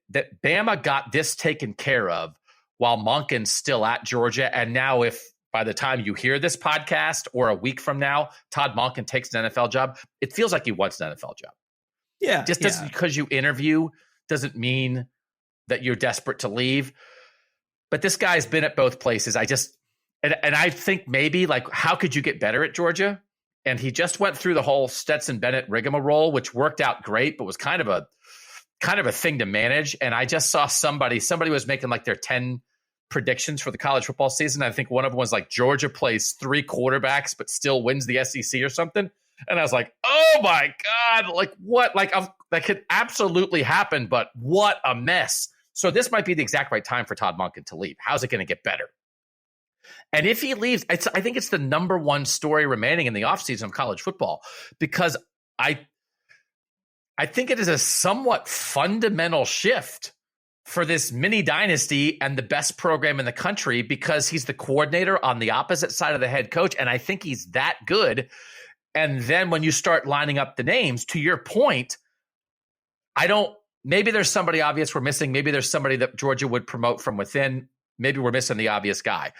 Bama got this taken care of while Monken's still at Georgia. And now if by the time you hear this podcast or a week from now, Todd Monken takes an NFL job, it feels like he wants an NFL job. Yeah. Just doesn't, because you interview doesn't mean that you're desperate to leave. But this guy's been at both places. And I think maybe like, how could you get better at Georgia? And he just went through the whole Stetson Bennett rigmarole, which worked out great, but was kind of a thing to manage. And I just saw somebody was making like their 10 predictions for the college football season. I think one of them was like Georgia plays 3 quarterbacks, but still wins the SEC or something. And I was like, oh my God, like what? Like that could absolutely happen, but what a mess. So this might be the exact right time for Todd Monken to leave. How's it going to get better? And if he leaves, I think it's the number one story remaining in the offseason of college football, because I think it is a somewhat fundamental shift for this mini dynasty and the best program in the country, because he's the coordinator on the opposite side of the head coach. And I think he's that good. And then when you start lining up the names, to your point, maybe there's somebody obvious we're missing. Maybe there's somebody that Georgia would promote from within. Maybe we're missing the obvious guy.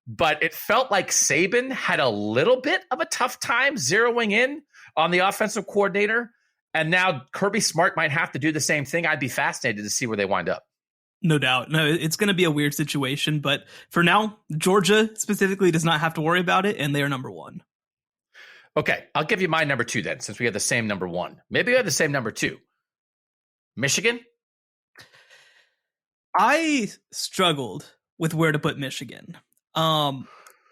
But it felt like Saban had a little bit of a tough time zeroing in on the offensive coordinator. And now Kirby Smart might have to do the same thing. I'd be fascinated to see where they wind up. No doubt. No, it's going to be a weird situation. But for now, Georgia specifically does not have to worry about it. And they are number one. Okay, I'll give you my number 2 then, since we have the same number 1. Maybe we have the same number 2. Michigan? I struggled with where to put Michigan.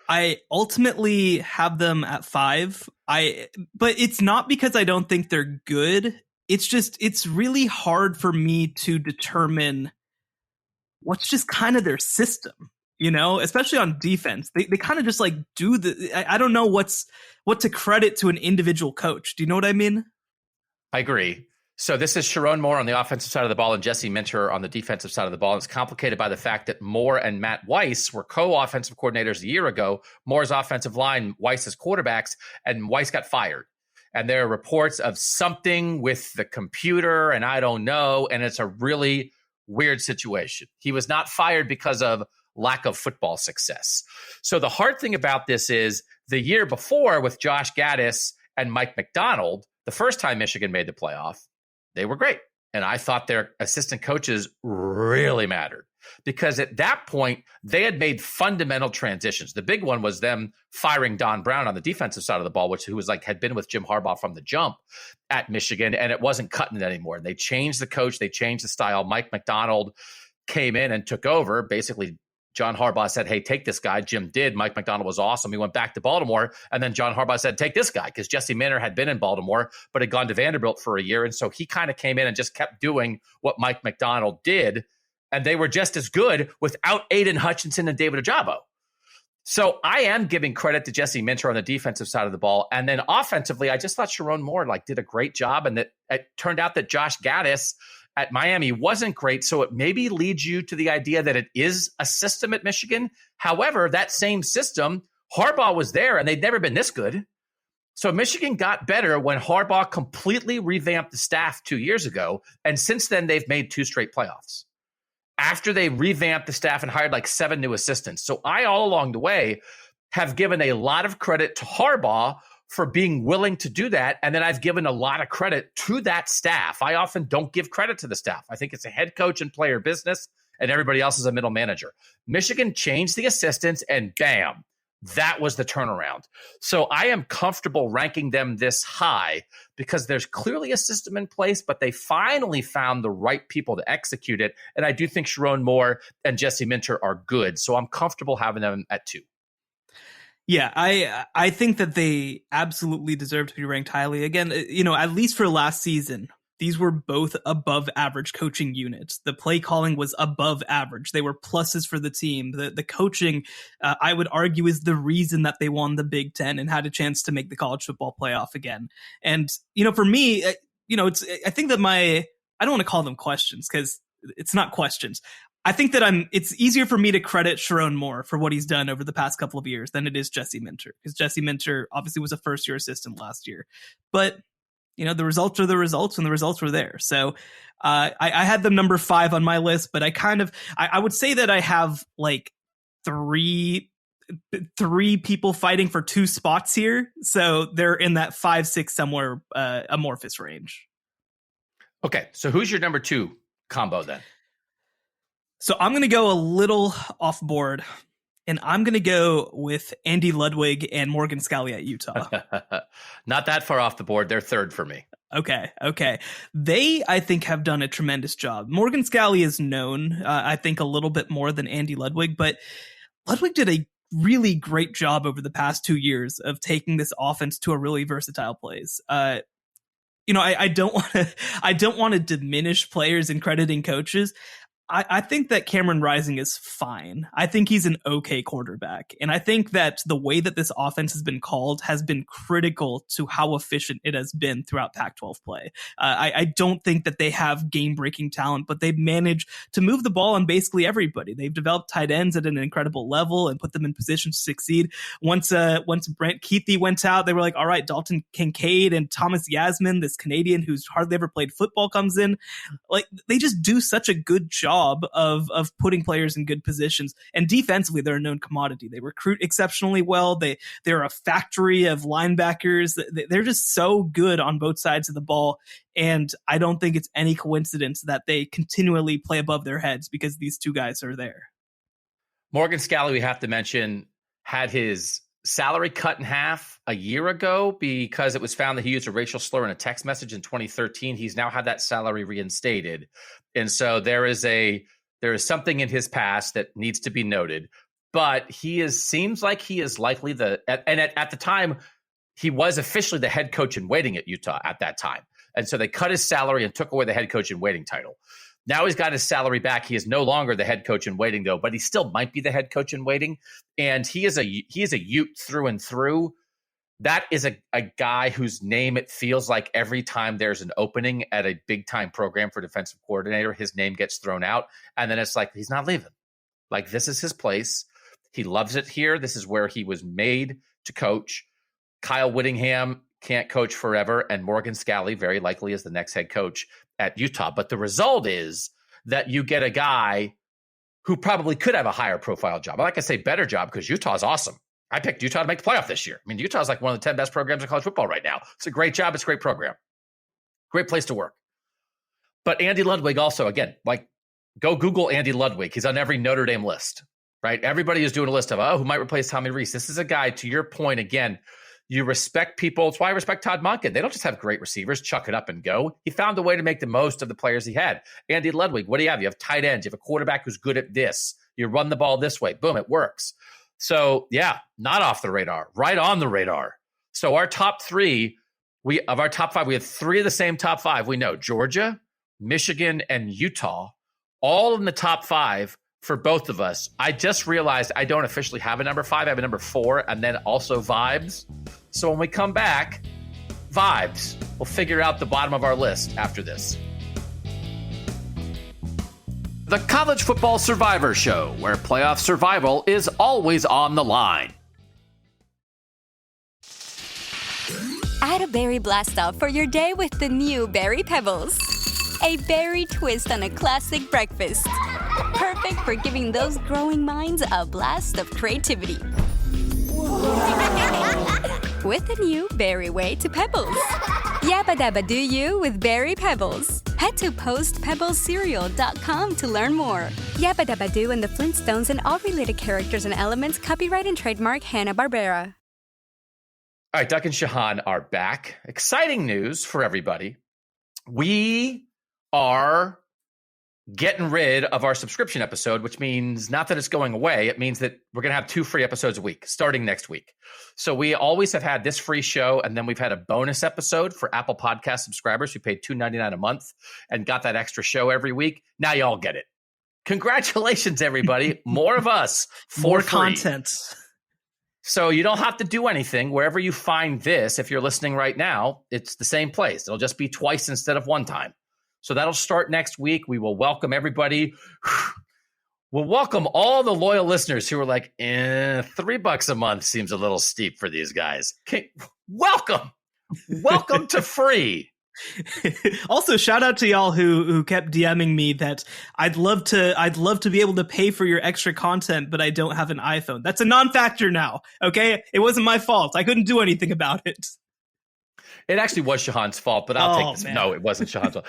I ultimately have them at 5. But it's not because I don't think they're good. It's just, it's really hard for me to determine what's just kind of their system, especially on defense. They kind of just like do I don't know what to credit to an individual coach. Do you know what I mean? I agree. So this is Sharon Moore on the offensive side of the ball and Jesse Minter on the defensive side of the ball. It's complicated by the fact that Moore and Matt Weiss were co-offensive coordinators a year ago. Moore's offensive line, Weiss's quarterbacks, and Weiss got fired. And there are reports of something with the computer, and I don't know, and it's a really weird situation. He was not fired because of lack of football success. So the hard thing about this is the year before with Josh Gaddis and Mike McDonald, the first time Michigan made the playoff, they were great. And I thought their assistant coaches really mattered, because at that point, they had made fundamental transitions. The big one was them firing Don Brown on the defensive side of the ball, who was had been with Jim Harbaugh from the jump at Michigan, and it wasn't cutting it anymore. And they changed the coach. They changed the style. Mike McDonald came in and took over. Basically, John Harbaugh said, hey, take this guy. Jim did. Mike McDonald was awesome. He went back to Baltimore. And then John Harbaugh said, take this guy, because Jesse Minter had been in Baltimore, but had gone to Vanderbilt for a year. And so he kind of came in and just kept doing what Mike McDonald did. And they were just as good without Aiden Hutchinson and David Ojabo. So I am giving credit to Jesse Minter on the defensive side of the ball. And then offensively, I just thought Sharon Moore did a great job. And that it turned out that Josh Gaddis at Miami wasn't great. So it maybe leads you to the idea that it is a system at Michigan. However, that same system, Harbaugh was there and they'd never been this good. So Michigan got better when Harbaugh completely revamped the staff 2 years ago. And since then, they've made 2 straight playoffs after they revamped the staff and hired 7 new assistants. So I, all along the way, have given a lot of credit to Harbaugh for being willing to do that. And then I've given a lot of credit to that staff. I often don't give credit to the staff. I think it's a head coach and player business, and everybody else is a middle manager. Michigan changed the assistants, and bam, that was the turnaround. So I am comfortable ranking them this high because there's clearly a system in place, but they finally found the right people to execute it. And I do think Sherrone Moore and Jesse Minter are good. So I'm comfortable having them at 2. Yeah, I think that they absolutely deserve to be ranked highly. Again, at least for last season, these were both above average coaching units. The play calling was above average. They were pluses for the team. The coaching, I would argue, is the reason that they won the Big Ten and had a chance to make the college football playoff again. And, for me, I think that I don't want to call them questions because it's not questions. I think that it's easier for me to credit Sherrone Moore for what he's done over the past couple of years than it is Jesse Minter, because Jesse Minter obviously was a first-year assistant last year. But the results are the results, and the results were there. So I had them number 5 on my list, but I would say that I have like three people fighting for 2 spots here. So they're in that 5-6 somewhere amorphous range. Okay, so who's your number 2 combo then? So I'm going to go a little off board, and I'm going to go with Andy Ludwig and Morgan Scalley at Utah. Not that far off the board. They're 3rd for me. Okay. They, I think, have done a tremendous job. Morgan Scalley is known, I think, a little bit more than Andy Ludwig, but Ludwig did a really great job over the past 2 years of taking this offense to a really versatile place. I don't want to diminish players and crediting coaches. I think that Cameron Rising is fine. I think he's an okay quarterback. And I think that the way that this offense has been called has been critical to how efficient it has been throughout Pac-12 play. I don't think that they have game-breaking talent, but they've managed to move the ball on basically everybody. They've developed tight ends at an incredible level and put them in position to succeed. Once Brent Keithy went out, they were like, all right, Dalton Kincaid and Thomas Yasmin, this Canadian who's hardly ever played football, comes in. Like, they just do such a good job of putting players in good positions. And defensively, they're a known commodity. They recruit exceptionally well. They're a factory of linebackers. They're just so good on both sides of the ball. And I don't think it's any coincidence that they continually play above their heads because these 2 guys are there. Morgan Scalley, we have to mention, had his salary cut in half a year ago because it was found that he used a racial slur in a text message in 2013. He's now had that salary reinstated. And so there is something in his past that needs to be noted, but seems like he is likely at the time, he was officially the head coach in waiting at Utah at that time. And so they cut his salary and took away the head coach in waiting title. Now he's got his salary back. He is no longer the head coach in waiting though, but he still might be the head coach in waiting. And he is a Ute through and through. That is a guy whose name, it feels like every time there's an opening at a big time program for defensive coordinator, his name gets thrown out. And then it's like, he's not leaving. Like, this is his place. He loves it here. This is where he was made to coach. Kyle Whittingham can't coach forever. And Morgan Scalley very likely is the next head coach at Utah. But the result is that you get a guy who probably could have a higher profile job. I like to say better job because Utah is awesome. I picked Utah to make the playoff this year. I mean, Utah is like one of the 10 best programs in college football right now. It's a great job. It's a great program. Great place to work. But Andy Ludwig also, again, like, go Google Andy Ludwig. He's on every Notre Dame list, right? Everybody is doing a list of, who might replace Tommy Rees. This is a guy, to your point, again, you respect people. It's why I respect Todd Monken. They don't just have great receivers, chuck it up and go. He found a way to make the most of the players he had. Andy Ludwig, what do you have? You have tight ends. You have a quarterback who's good at this. You run the ball this way. Boom, it works. So, yeah, not off the radar, right on the radar. So our top 3, of our top 5, we have 3 of the same top 5. We know Georgia, Michigan, and Utah, all in the top 5 for both of us. I just realized I don't officially have a number 5. I have a number 4, and then also vibes. So when we come back, vibes. We'll figure out the bottom of our list after this. The College Football Survivor Show, where playoff survival is always on the line. Add a berry blast off for your day with the new Berry Pebbles. A berry twist on a classic breakfast. Perfect for giving those growing minds a blast of creativity. With a new berry way to pebbles. Yabba dabba do you with Berry Pebbles. Head to postpebblescereal.com to learn more. Yabba Dabba Doo and the Flintstones and all related characters and elements, copyright and trademark Hanna-Barbera. All right, Doug and Shehah are back. Exciting news for everybody. We are getting rid of our subscription episode, which means not that it's going away. It means that we're going to have 2 free episodes a week starting next week. So we always have had this free show, and then we've had a bonus episode for Apple Podcast subscribers who paid $2.99 a month and got that extra show every week. Now you all get it. Congratulations, everybody. More of us for More free. content. So you don't have to do anything. Wherever you find this, if you're listening right now, it's the same place. It'll just be twice instead of one time. So that'll start next week. We will welcome everybody. We'll welcome all the loyal listeners who are like, $3 a month seems a little steep for these guys. Welcome. Welcome to free. Also, shout out to y'all who kept DMing me that I'd love to be able to pay for your extra content, but I don't have an iPhone. That's a non-factor now. Okay, it wasn't my fault. I couldn't do anything about it. It actually was Shehan's fault, but I'll take this. Man. No, it wasn't Shehan's fault.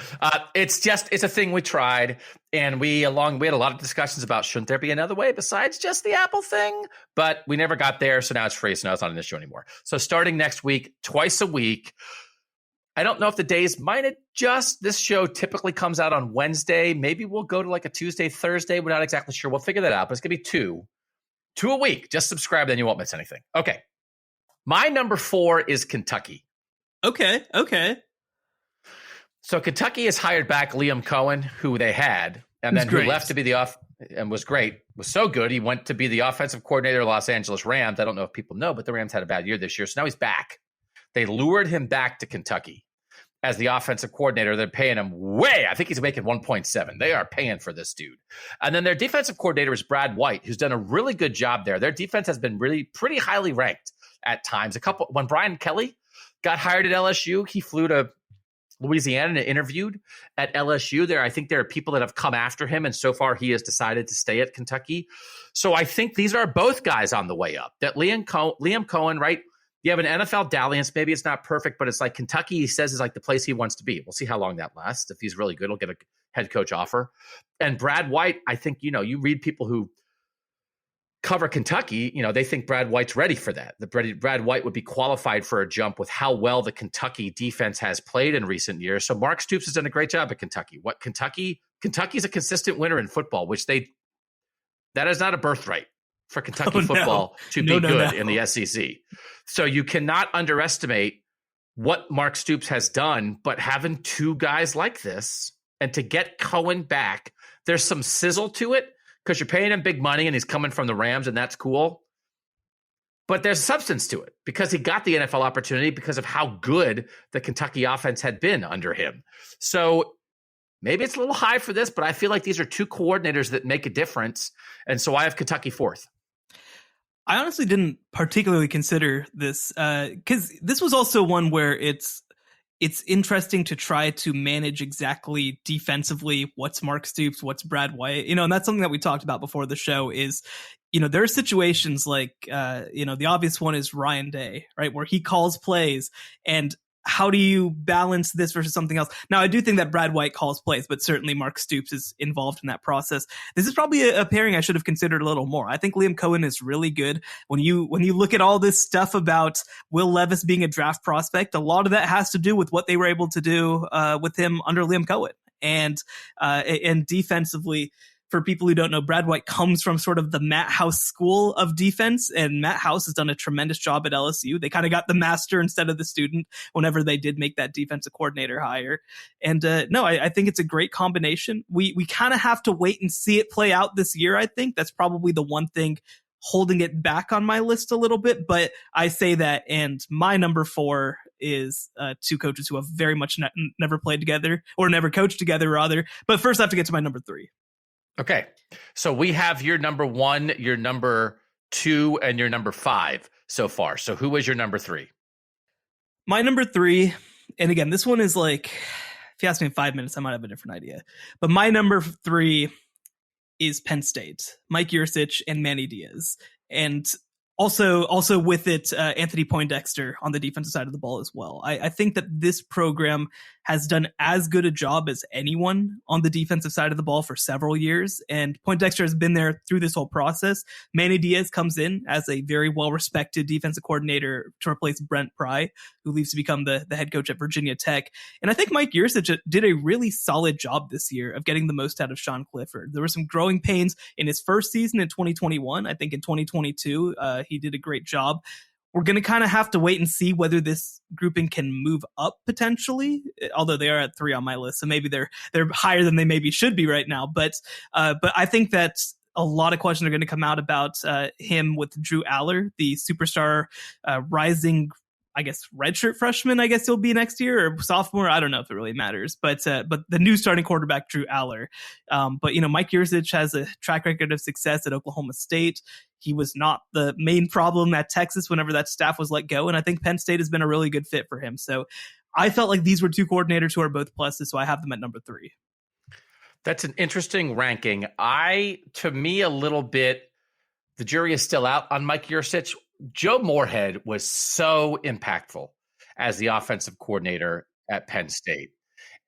It's a thing we tried, and we had a lot of discussions about shouldn't there be another way besides just the Apple thing, but we never got there. So now it's free. So now it's not an issue anymore. So starting next week, twice a week. I don't know if the days might adjust. This show typically comes out on Wednesday. Maybe we'll go to like a Tuesday, Thursday. We're not exactly sure. We'll figure that out, but it's going to be 2 a week. Just subscribe, then you won't miss anything. Okay. My number 4 is Kentucky. Okay. So Kentucky has hired back Liam Cohen, who they had, and then who left to be and was great, was so good. He went to be the offensive coordinator of Los Angeles Rams. I don't know if people know, but the Rams had a bad year this year. So now he's back. They lured him back to Kentucky as the offensive coordinator. They're paying him I think he's making 1.7. They are paying for this dude. And then their defensive coordinator is Brad White, who's done a really good job there. Their defense has been really pretty highly ranked at times. When Brian Kelly got hired at LSU, he flew to Louisiana and interviewed at LSU. I think there are people that have come after him, and so far he has decided to stay at Kentucky. So I think these are both guys on the way up. That Liam Cohen, right? You have an NFL dalliance. Maybe it's not perfect, but it's like Kentucky, he says, is like the place he wants to be. We'll see how long that lasts. If he's really good, he'll get a head coach offer. And Brad White, I think, you read people who cover Kentucky, they think Brad White's ready for that. Brad White would be qualified for a jump with how well the Kentucky defense has played in recent years. So Mark Stoops has done a great job at Kentucky. Kentucky's a consistent winner in football, that is not a birthright for Kentucky football to be good in the SEC. So you cannot underestimate what Mark Stoops has done, but having 2 guys like this and to get Cohen back, there's some sizzle to it because you're paying him big money and he's coming from the Rams and that's cool. But there's substance to it because he got the NFL opportunity because of how good the Kentucky offense had been under him. So maybe it's a little high for this, but I feel like these are 2 coordinators that make a difference. And so I have Kentucky 4th. I honestly didn't particularly consider this because this was also one where it's interesting to try to manage exactly defensively what's Mark Stoops, what's Brad White, and that's something that we talked about before the show is, there are situations like, the obvious one is Ryan Day, right, where he calls plays and how do you balance this versus something else? Now, I do think that Brad White calls plays, but certainly Mark Stoops is involved in that process. This is probably a pairing I should have considered a little more. I think Liam Cohen is really good. When you look at all this stuff about Will Levis being a draft prospect, a lot of that has to do with what they were able to do with him under Liam Cohen. And defensively, for people who don't know, Brad White comes from sort of the Matt House school of defense, and Matt House has done a tremendous job at LSU. They kind of got the master instead of the student whenever they did make that defensive coordinator hire. And I think it's a great combination. We kind of have to wait and see it play out this year. I think that's probably the one thing holding it back on my list a little bit, but I say that, and my number 4 is 2 coaches who have very much never played together, or never coached together rather. But first I have to get to my number 3. Okay, so we have your number 1, your number 2, and your number 5 so far. So who was your number 3? My number 3, and again, this one is like, if you ask me in 5 minutes, I might have a different idea. But my number 3 is Penn State, Mike Yurcich and Manny Diaz. And also with it, Anthony Poindexter on the defensive side of the ball as well. I think that this program has done as good a job as anyone on the defensive side of the ball for several years. And Poindexter has been there through this whole process. Manny Diaz comes in as a very well-respected defensive coordinator to replace Brent Pry, who leaves to become the head coach at Virginia Tech. And I think Mike Yurcich did a really solid job this year of getting the most out of Sean Clifford. There were some growing pains in his first season in 2021. I think in 2022, he did a great job. We're going to kind of have to wait and see whether this grouping can move up potentially, although they are at 3 on my list. So maybe they're higher than they maybe should be right now. But I think that a lot of questions are going to come out about him with Drew Aller, the superstar rising, I guess, redshirt freshman, I guess he'll be next year, or sophomore. I don't know if it really matters, but the new starting quarterback, Drew Aller. But, Mike Yurcich has a track record of success at Oklahoma State. He was not the main problem at Texas whenever that staff was let go. And I think Penn State has been a really good fit for him. So I felt like these were two coordinators who are both pluses. So I have them at number 3. That's an interesting ranking. To me, a little bit, the jury is still out on Mike Yurcich. Joe Moorhead was so impactful as the offensive coordinator at Penn State.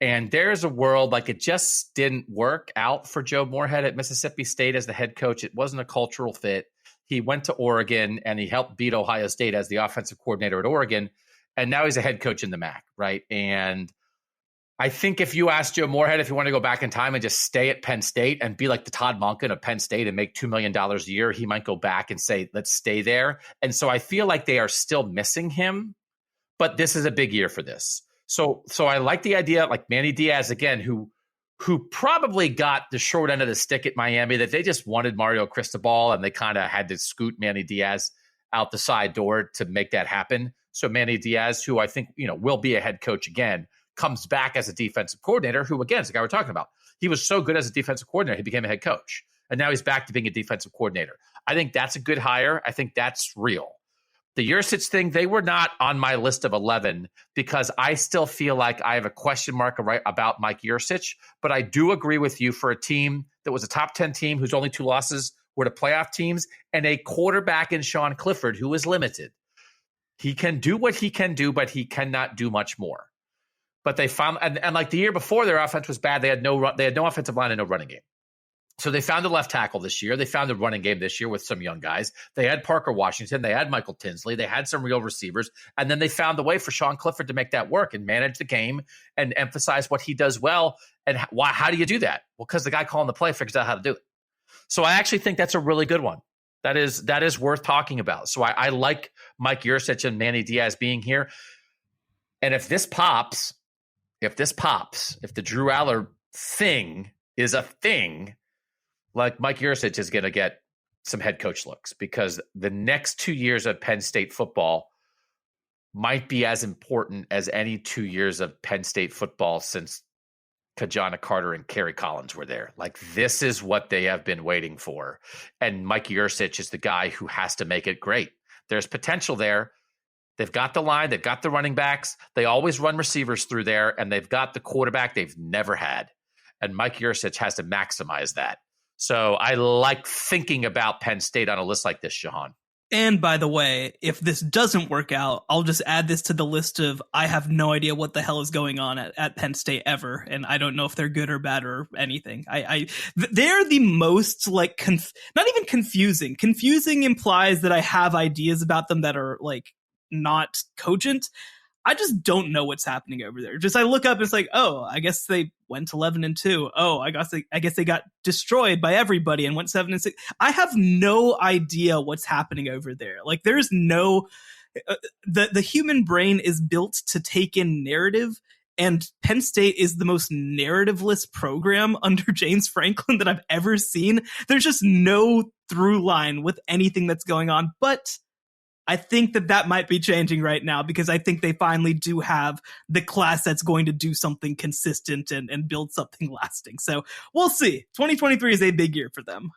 And there's a world like it just didn't work out for Joe Moorhead at Mississippi State as the head coach. It wasn't a cultural fit. He went to Oregon and he helped beat Ohio State as the offensive coordinator at Oregon. And now he's a head coach in the MAC, right? And I think if you ask Joe Moorhead if you want to go back in time and just stay at Penn State and be like the Todd Monken of Penn State and make $2 million a year, he might go back and say, let's stay there. And so I feel like they are still missing him, but this is a big year for this. So I like the idea, like Manny Diaz, again, who probably got the short end of the stick at Miami, that they just wanted Mario Cristobal and they kind of had to scoot Manny Diaz out the side door to make that happen. So Manny Diaz, who I think, will be a head coach again, comes back as a defensive coordinator, who, again, is the guy we're talking about. He was so good as a defensive coordinator, he became a head coach. And now he's back to being a defensive coordinator. I think that's a good hire. I think that's real. The Yurcich thing, they were not on my list of 11 because I still feel like I have a question mark about Mike Yurcich. But I do agree with you, for a team that was a top 10 team whose only 2 losses were to playoff teams and a quarterback in Sean Clifford who is limited. He can do what he can do, but he cannot do much more. But they found, and like the year before, their offense was bad. They had no offensive line and no running game. So they found a left tackle this year. They found a running game this year with some young guys. They had Parker Washington. They had Michael Tinsley. They had some real receivers. And then they found a way for Sean Clifford to make that work and manage the game and emphasize what he does well. And how do you do that? Well, because the guy calling the play figures out how to do it. So I actually think that's a really good one. That is worth talking about. So I like Mike Yurcich and Manny Diaz being here. And if this pops, if the Drew Aller thing is a thing, like Mike Yurcich is going to get some head coach looks, because the next 2 years of Penn State football might be as important as any 2 years of Penn State football since Kajana Carter and Kerry Collins were there. Like, this is what they have been waiting for. And Mike Yurcich is the guy who has to make it great. There's potential there. They've got the line. They've got the running backs. They always run receivers through there, and they've got the quarterback they've never had. And Mike Yurcich has to maximize that. So I like thinking about Penn State on a list like this, Shehan. And by the way, if this doesn't work out, I'll just add this to the list of I have no idea what the hell is going on at Penn State ever. And I don't know if they're good or bad or anything. They're the most like, not even confusing. Confusing implies that I have ideas about them that are like not cogent. I just don't know what's happening over there. Just I look up and it's like, oh, I guess they went 11-2. Oh, I guess they got destroyed by everybody and went 7-6. I have no idea what's happening over there. Like, there's no the human brain is built to take in narrative, and Penn State is the most narrativeless program under James Franklin that I've ever seen. There's just no through line with anything that's going on, but I think that might be changing right now, because I think they finally do have the class that's going to do something consistent and build something lasting. So we'll see. 2023 is a big year for them.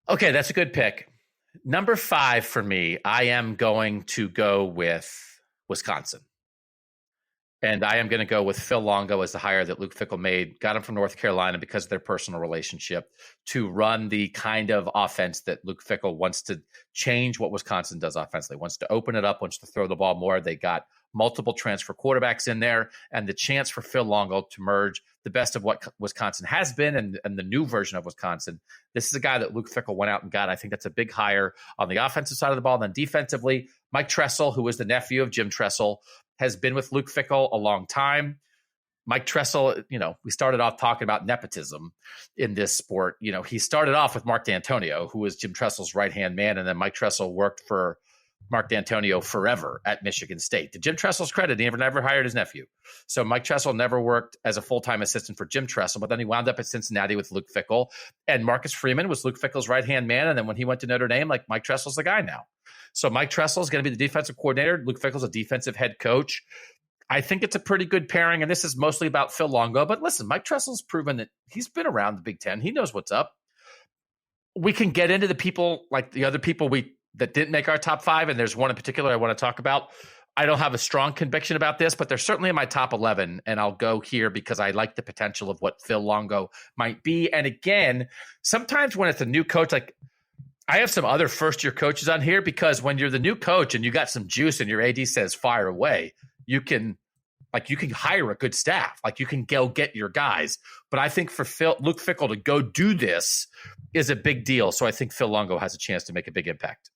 Okay, that's a good pick. Number 5 for me, I am going to go with Wisconsin. And I am going to go with Phil Longo as the hire that Luke Fickell made. Got him from North Carolina because of their personal relationship to run the kind of offense that Luke Fickell wants to change what Wisconsin does offensively, wants to open it up, wants to throw the ball more. They got multiple transfer quarterbacks in there, and the chance for Phil Longo to merge the best of what Wisconsin has been and the new version of Wisconsin. This is a guy that Luke Fickell went out and got. I think that's a big hire on the offensive side of the ball. Then defensively, Mike Tressel, who is the nephew of Jim Tressel, has been with Luke Fickell a long time. Mike Tressel, we started off talking about nepotism in this sport. He started off with Mark D'Antonio, who was Jim Tressel's right-hand man, and then Mike Tressel worked for Mark D'Antonio forever at Michigan State. To Jim Tressel's credit, he never hired his nephew. So Mike Tressel never worked as a full-time assistant for Jim Tressel, but then he wound up at Cincinnati with Luke Fickell. And Marcus Freeman was Luke Fickell's right-hand man, and then when he went to Notre Dame, Mike Tressel's the guy now. So Mike Tressel is going to be the defensive coordinator. Luke Fickell's a defensive head coach. I think it's a pretty good pairing, and this is mostly about Phil Longo. But listen, Mike Tressel's proven that he's been around the Big Ten. He knows what's up. We can get into the people, like the other people that didn't make our top 5, and there's one in particular I want to talk about. I don't have a strong conviction about this, but they're certainly in my top 11, and I'll go here because I like the potential of what Phil Longo might be. And again, sometimes when it's a new coach, I have some other first-year coaches on here because when you're the new coach and you got some juice and your AD says fire away, you can hire a good staff. You can go get your guys. But I think for Luke Fickell to go do this is a big deal. So I think Phil Longo has a chance to make a big impact.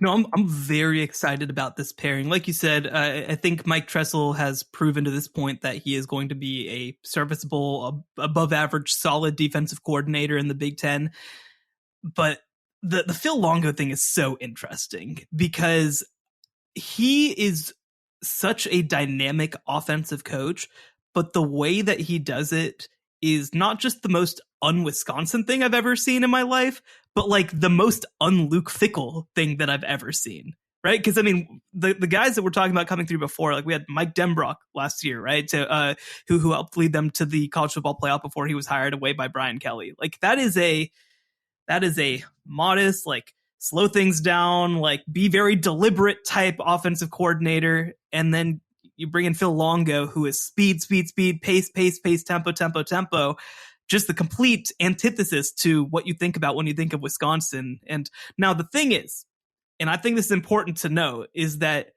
No, I'm very excited about this pairing. Like you said, I think Mike Tressel has proven to this point that he is going to be a serviceable, above average, solid defensive coordinator in the Big Ten. But the Phil Longo thing is so interesting because he is such a dynamic offensive coach, but the way that he does it is not just the most un-Wisconsin thing I've ever seen in my life, but the most un-Luke Fickell thing that I've ever seen, right? Because, the guys that we're talking about coming through before, we had Mike Denbrock last year, right? Who helped lead them to the college football playoff before he was hired away by Brian Kelly. That is a modest, slow things down, be very deliberate type offensive coordinator. And then you bring in Phil Longo, who is speed, pace, tempo, just the complete antithesis to what you think about when you think of Wisconsin. And now the thing is, and I think this is important to know, is that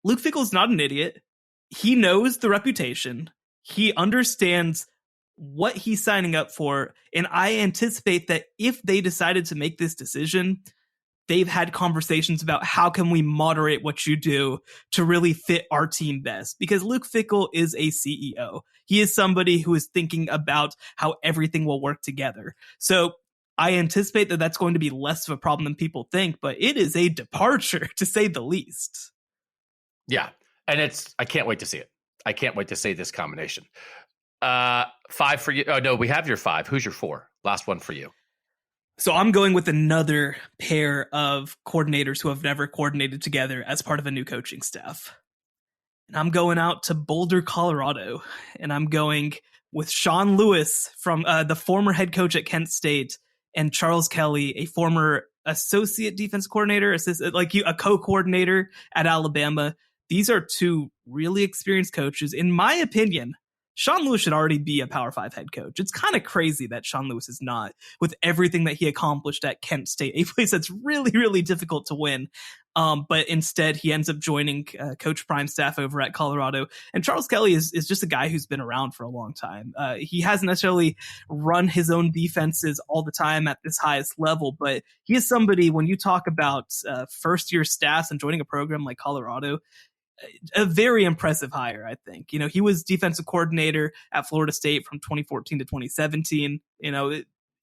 Luke Fickell is not an idiot. He knows the reputation. He understands what he's signing up for. And I anticipate that if they decided to make this decision, they've had conversations about how can we moderate what you do to really fit our team best. Because Luke Fickell is a CEO. He is somebody who is thinking about how everything will work together. So I anticipate that that's going to be less of a problem than people think, but it is a departure to say the least. Yeah. And I can't wait to see it. I can't wait to see this combination. 5 for you. Oh no, we have your 5. Who's your 4? Last one for you. So I'm going with another pair of coordinators who have never coordinated together as part of a new coaching staff. And I'm going out to Boulder, Colorado. And I'm going with Sean Lewis from the former head coach at Kent State, and Charles Kelly, a former associate defense coordinator, a co-coordinator at Alabama. These are 2 really experienced coaches. In my opinion, Sean Lewis should already be a Power 5 head coach. It's kind of crazy that Sean Lewis is not, with everything that he accomplished at Kent State, a place that's really, really difficult to win. But instead, he ends up joining Coach Prime's staff over at Colorado. And Charles Kelly is just a guy who's been around for a long time. He hasn't necessarily run his own defenses all the time at this highest level, but he is somebody, when you talk about first-year stats and joining a program like Colorado, a very impressive hire, I think. He was defensive coordinator at Florida State from 2014 to 2017.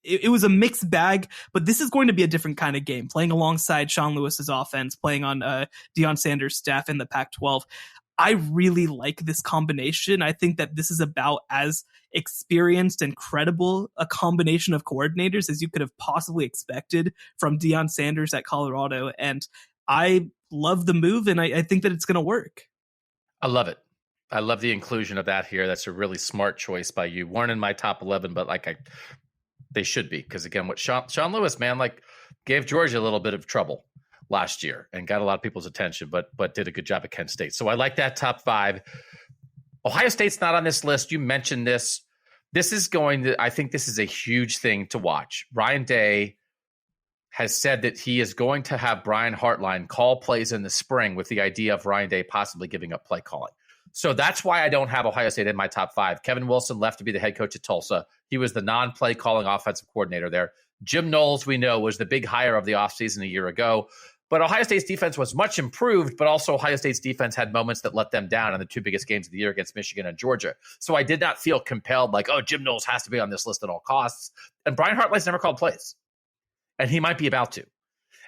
It was a mixed bag, but this is going to be a different kind of game, playing alongside Sean Lewis's offense, playing on Deion Sanders' staff in the Pac-12. I really like this combination. I think that this is about as experienced and credible a combination of coordinators as you could have possibly expected from Deion Sanders at Colorado. And I love the move, and I think that it's going to work. I love it. I love the inclusion of that here. That's a really smart choice by you. Weren't in my top 11, but they should be, because again, what Sean Lewis, man, gave Georgia a little bit of trouble last year and got a lot of people's attention, but did a good job at Kent State. So I like that top 5. Ohio State's not on this list. You mentioned this. I think this is a huge thing to watch. Ryan Day has said that he is going to have Brian Hartline call plays in the spring with the idea of Ryan Day possibly giving up play calling. So that's why I don't have Ohio State in my top 5. Kevin Wilson left to be the head coach at Tulsa. He was the non-play calling offensive coordinator there. Jim Knowles, we know, was the big hire of the offseason a year ago. But Ohio State's defense was much improved, but also Ohio State's defense had moments that let them down in the 2 biggest games of the year against Michigan and Georgia. So I did not feel compelled like, oh, Jim Knowles has to be on this list at all costs. And Brian Hartline's never called plays. And he might be about to.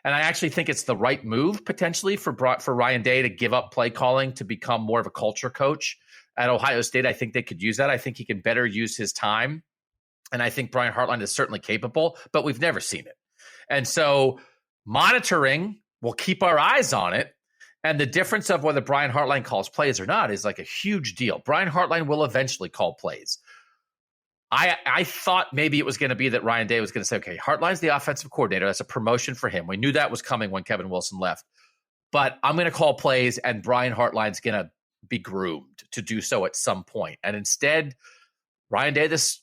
And I actually think it's the right move potentially for Ryan Day to give up play calling to become more of a culture coach at Ohio State. I think they could use that. I think he can better use his time. And I think Brian Hartline is certainly capable, but we've never seen it. And so monitoring, we'll keep our eyes on it. And the difference of whether Brian Hartline calls plays or not is like a huge deal. Brian Hartline will eventually call plays. I thought maybe it was going to be that Ryan Day was going to say, okay, Hartline's the offensive coordinator. That's a promotion for him. We knew that was coming when Kevin Wilson left. But I'm going to call plays, and Brian Hartline's going to be groomed to do so at some point. And instead, Ryan Day this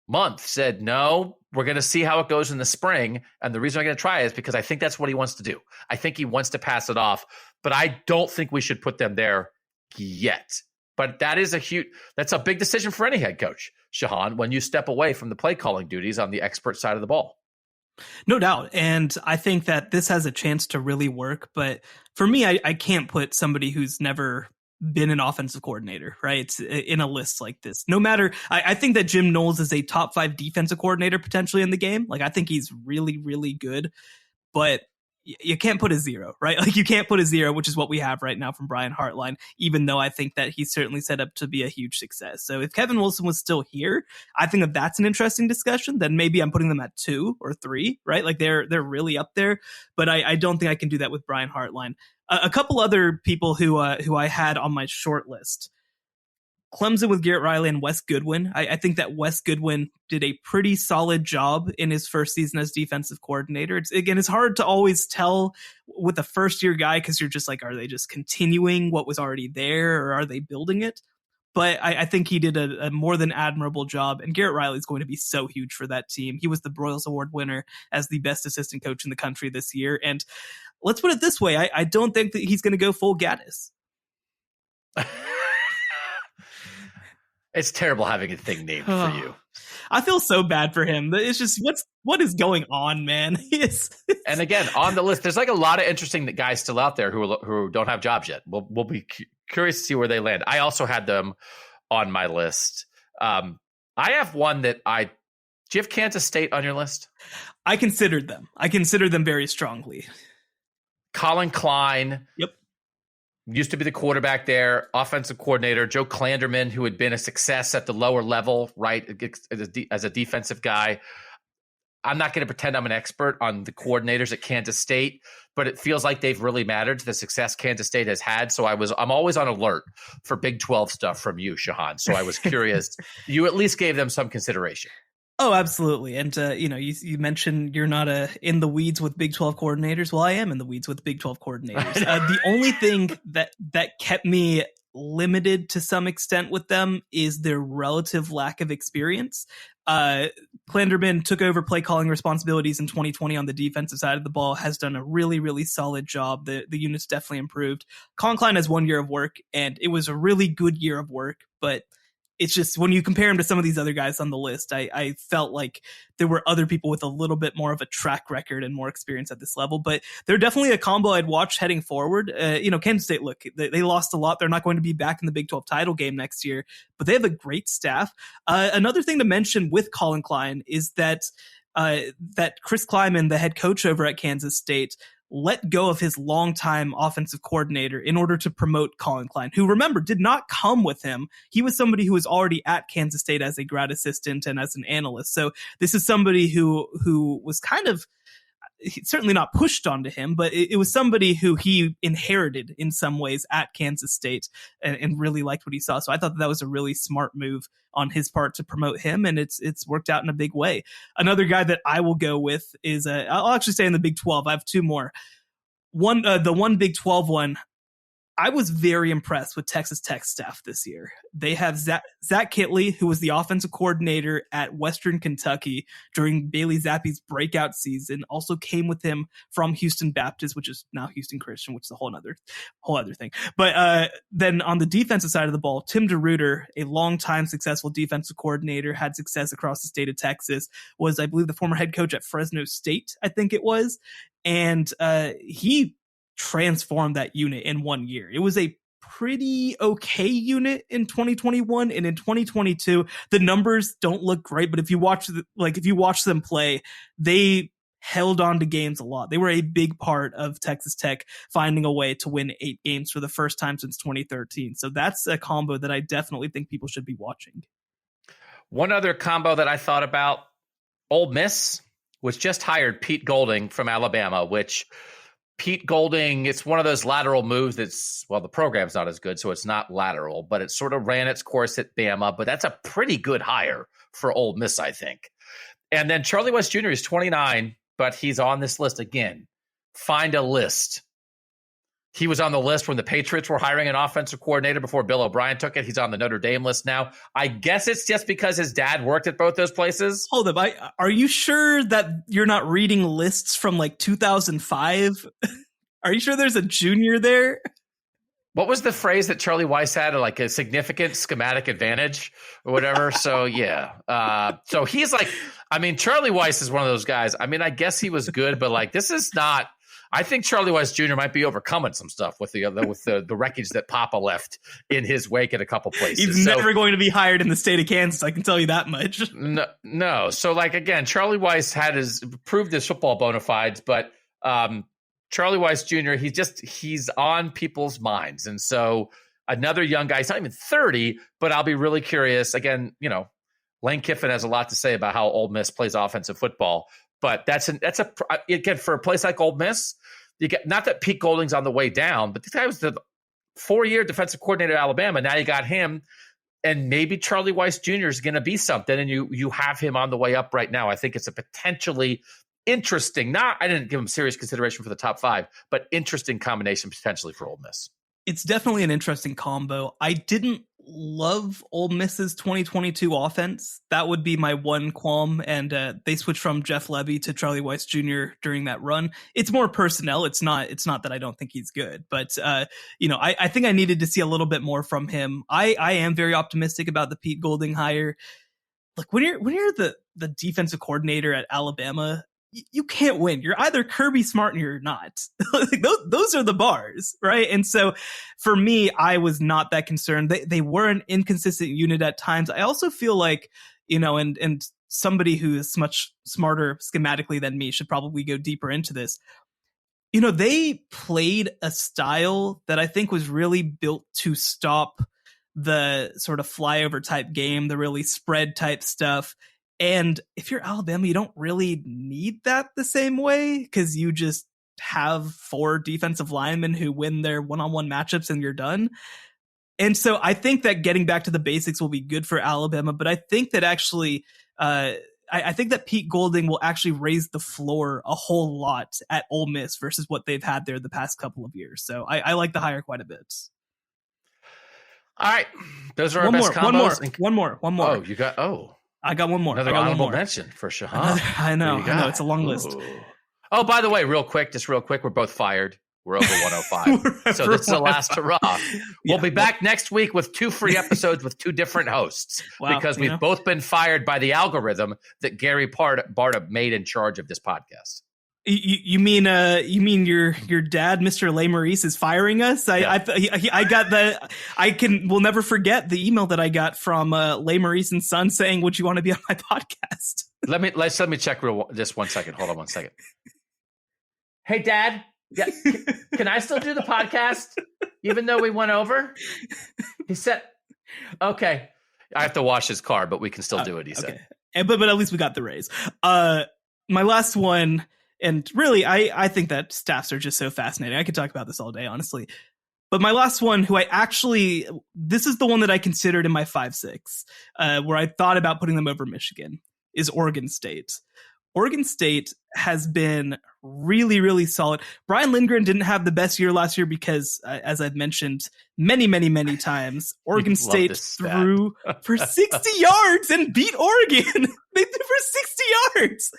month said, no, we're going to see how it goes in the spring. And the reason I'm going to try is because I think that's what he wants to do. I think he wants to pass it off. But I don't think we should put them there yet. But that's a big decision for any head coach, Shehan, when you step away from the play calling duties on the expert side of the ball. No doubt. And I think that this has a chance to really work. But for me, I can't put somebody who's never been an offensive coordinator, right, in a list like this. No matter, I think that Jim Knowles is a top 5 defensive coordinator potentially in the game. Like, I think he's really, really good. But you can't put a 0, right? Like, you can't put a 0, which is what we have right now from Brian Hartline, even though I think that he's certainly set up to be a huge success. So if Kevin Wilson was still here, I think that that's an interesting discussion. Then maybe I'm putting them at 2 or 3, right? Like, they're really up there, but I don't think I can do that with Brian Hartline. A couple other people who I had on my short list. Clemson with Garrett Riley and Wes Goodwin. I think that Wes Goodwin did a pretty solid job in his first season as defensive coordinator. It's hard to always tell with a first-year guy because you're just like, are they just continuing what was already there, or are they building it? But I think he did a more than admirable job, and Garrett Riley is going to be so huge for that team. He was the Broyles Award winner as the best assistant coach in the country this year, and let's put it this way, I don't think that he's going to go full Gaddis. It's terrible having a thing named for you. I feel so bad for him. It's just, what is going on, man? And again, on the list, there's like a lot of interesting guys still out there who don't have jobs yet. We'll be curious to see where they land. I also had them on my list. I have one that do you have Kansas State on your list? I considered them. I considered them very strongly. Colin Klein. Yep. Used to be the quarterback there, offensive coordinator. Joe Klanderman, who had been a success at the lower level, right, as a defensive guy. I'm not going to pretend I'm an expert on the coordinators at Kansas State, but it feels like they've really mattered to the success Kansas State has had. So I'm always on alert for Big 12 stuff from you, Shehan. So I was curious. You at least gave them some consideration. Oh, absolutely. And, you mentioned you're not in the weeds with Big 12 coordinators. Well, I am in the weeds with Big 12 coordinators. The only thing that kept me limited to some extent with them is their relative lack of experience. Klanderman took over play calling responsibilities in 2020 on the defensive side of the ball, has done a really, really solid job. The unit's definitely improved. Colin Klein has 1 year of work, and it was a really good year of work, but it's just when you compare him to some of these other guys on the list, I felt like there were other people with a little bit more of a track record and more experience at this level. But they're definitely a combo I'd watch heading forward. Kansas State, look, they lost a lot. They're not going to be back in the Big 12 title game next year, but they have a great staff. Another thing to mention with Colin Klein is that Chris Kleiman, the head coach over at Kansas State, let go of his longtime offensive coordinator in order to promote Colin Klein, who, remember, did not come with him. He was somebody who was already at Kansas State as a grad assistant and as an analyst. So this is somebody who was kind of certainly not pushed onto him, but it was somebody who he inherited in some ways at Kansas State and really liked what he saw. So I thought that was a really smart move on his part to promote him, and it's worked out in a big way. Another guy that I will go with is I'll actually stay in the Big 12. I have 2 more. The one Big 12 one, I was very impressed with Texas Tech staff this year. They have Zach Kittley, who was the offensive coordinator at Western Kentucky during Bailey Zappe's breakout season, also came with him from Houston Baptist, which is now Houston Christian, which is a whole other thing. But then on the defensive side of the ball, Tim DeRuyter, a longtime successful defensive coordinator, had success across the state of Texas, was, I believe, the former head coach at Fresno State, I think it was. And he transformed that unit in 1 year. It was a pretty okay unit in 2021, and in 2022 the numbers don't look great, but if you watch them play, they held on to games a lot. They were a big part of Texas Tech finding a way to win 8 games for the first time since 2013. So that's a combo that I definitely think people should be watching. One other combo that I thought about, Ole Miss was just hired Pete Golding from Alabama, which Pete Golding, it's one of those lateral moves that's, well, the program's not as good, so it's not lateral, but it sort of ran its course at Bama, but that's a pretty good hire for Ole Miss, I think. And then Charlie Weis Jr. is 29, but he's on this list again. Find a list. He was on the list when the Patriots were hiring an offensive coordinator before Bill O'Brien took it. He's on the Notre Dame list now. I guess it's just because his dad worked at both those places. Hold up. Are you sure that you're not reading lists from like 2005? Are you sure there's a junior there? What was the phrase that Charlie Weis had? Like a significant schematic advantage or whatever. So, yeah. So he's like, I mean, Charlie Weis is one of those guys. I mean, I guess he was good, but like, this is not. I think Charlie Weis Jr. might be overcoming some stuff with the wreckage that Papa left in his wake at a couple places. He's never going to be hired in the state of Kansas. I can tell you that much. No. So like, again, Charlie Weis had proved his football bona fides, but Charlie Weis Jr., he's on people's minds. And so another young guy, he's not even 30, but I'll be really curious. Again, Lane Kiffin has a lot to say about how Ole Miss plays offensive football. But that's again, for a place like Ole Miss, you get, not that Pete Golding's on the way down, but this guy was the 4-year defensive coordinator at Alabama. Now you got him, and maybe Charlie Weis Jr. is going to be something, and you have him on the way up right now. I think it's a potentially interesting, I didn't give him serious consideration for the top 5, but interesting combination potentially for Ole Miss. It's definitely an interesting combo. I didn't love Ole Miss's 2022 offense. That would be my one qualm. And they switched from Jeff Lebby to Charlie Weis Jr. during that run. It's more personnel. It's not that I don't think he's good, but I think I needed to see a little bit more from him. I am very optimistic about the Pete Golding hire. Like when you're the defensive coordinator at Alabama, you can't win. You're either Kirby Smart or you're not. Those are the bars, right? And so for me, I was not that concerned. They were an inconsistent unit at times. I also feel like, and somebody who is much smarter schematically than me should probably go deeper into this. They played a style that I think was really built to stop the sort of flyover type game, the really spread type stuff. And if you're Alabama, you don't really need that the same way because you just have 4 defensive linemen who win their one-on-one matchups and you're done. And so I think that getting back to the basics will be good for Alabama. But I think that actually, I think that Pete Golding will actually raise the floor a whole lot at Ole Miss versus what they've had there the past couple of years. So I like the hire quite a bit. All right. Those are our best combos. One more. I got one more. Another honorable mention for Shehah. I know. It's a long list. Oh, by the way, real quick, we're both fired. We're over 105. So this is the last hurrah. We'll be back next week with 2 free episodes with 2 different hosts because we've both been fired by the algorithm that Gary Barta made in charge of this podcast. You mean your dad, Mr. Lesmerises, is firing us? I got we'll never forget the email that I got from Lesmerises and Son saying, "Would you want to be on my podcast?" Let me check just 1 second. Hold on 1 second. Hey, Dad. Yeah, can I still do the podcast even though we went over? He said, "Okay." I have to wash his car, but we can still do it. He said, but at least we got the raise. My last one. And really, I think that staffs are just so fascinating. I could talk about this all day, honestly. But my last one, this is the one that I considered in my 5-6, where I thought about putting them over Michigan, is Oregon State. Oregon State has been really, really solid. Brian Lindgren didn't have the best year last year because, as I've mentioned many, many, many times, Oregon State threw for 60 yards and beat Oregon. They threw for 60 yards.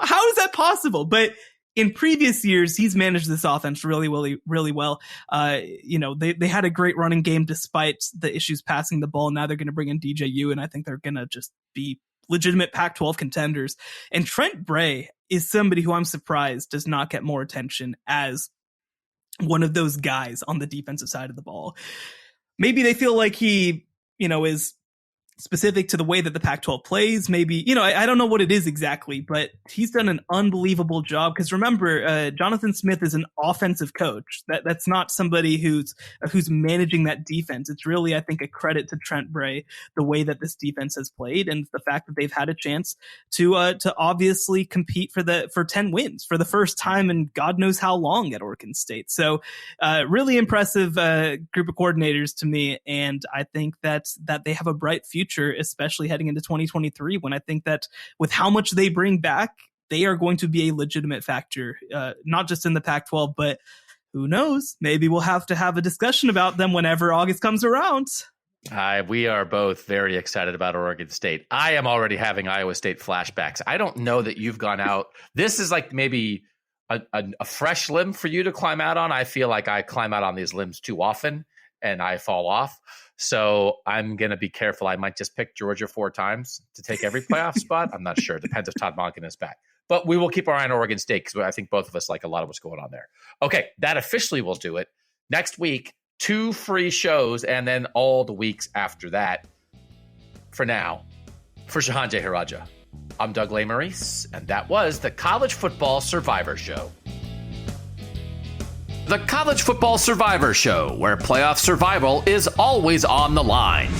How is that possible? But in previous years, he's managed this offense really, really, really well. They had a great running game despite the issues passing the ball. Now they're going to bring in DJU, and I think they're going to just be legitimate Pac-12 contenders. And Trent Bray is somebody who I'm surprised does not get more attention as one of those guys on the defensive side of the ball. Maybe they feel like he, is specific to the way that the Pac-12 plays. Maybe, I don't know what it is exactly, but he's done an unbelievable job. Because remember, Jonathan Smith is an offensive coach. That's not somebody who's managing that defense. It's really, I think, a credit to Trent Bray, the way that this defense has played, and the fact that they've had a chance to obviously compete for 10 wins for the first time in God knows how long at Oregon State. So really impressive group of coordinators to me, and I think that they have a bright future, especially heading into 2023, when I think that with how much they bring back, they are going to be a legitimate factor, not just in the Pac-12, but who knows? Maybe we'll have to have a discussion about them whenever August comes around. We are both very excited about Oregon State. I am already having Iowa State flashbacks. I don't know that you've gone out. This is like maybe a fresh limb for you to climb out on. I feel like I climb out on these limbs too often and I fall off. So I'm going to be careful. I might just pick Georgia 4 times to take every playoff spot. I'm not sure. It depends if Todd Monken is back. But we will keep our eye on Oregon State because I think both of us like a lot of what's going on there. Okay, that officially will do it. Next week, 2 free shows, and then all the weeks after that. For now, for Shehan Jeyarajah, I'm Doug Lesmerises, and that was the College Football Survivor Show. The College Football Survivor Show, where playoff survival is always on the line.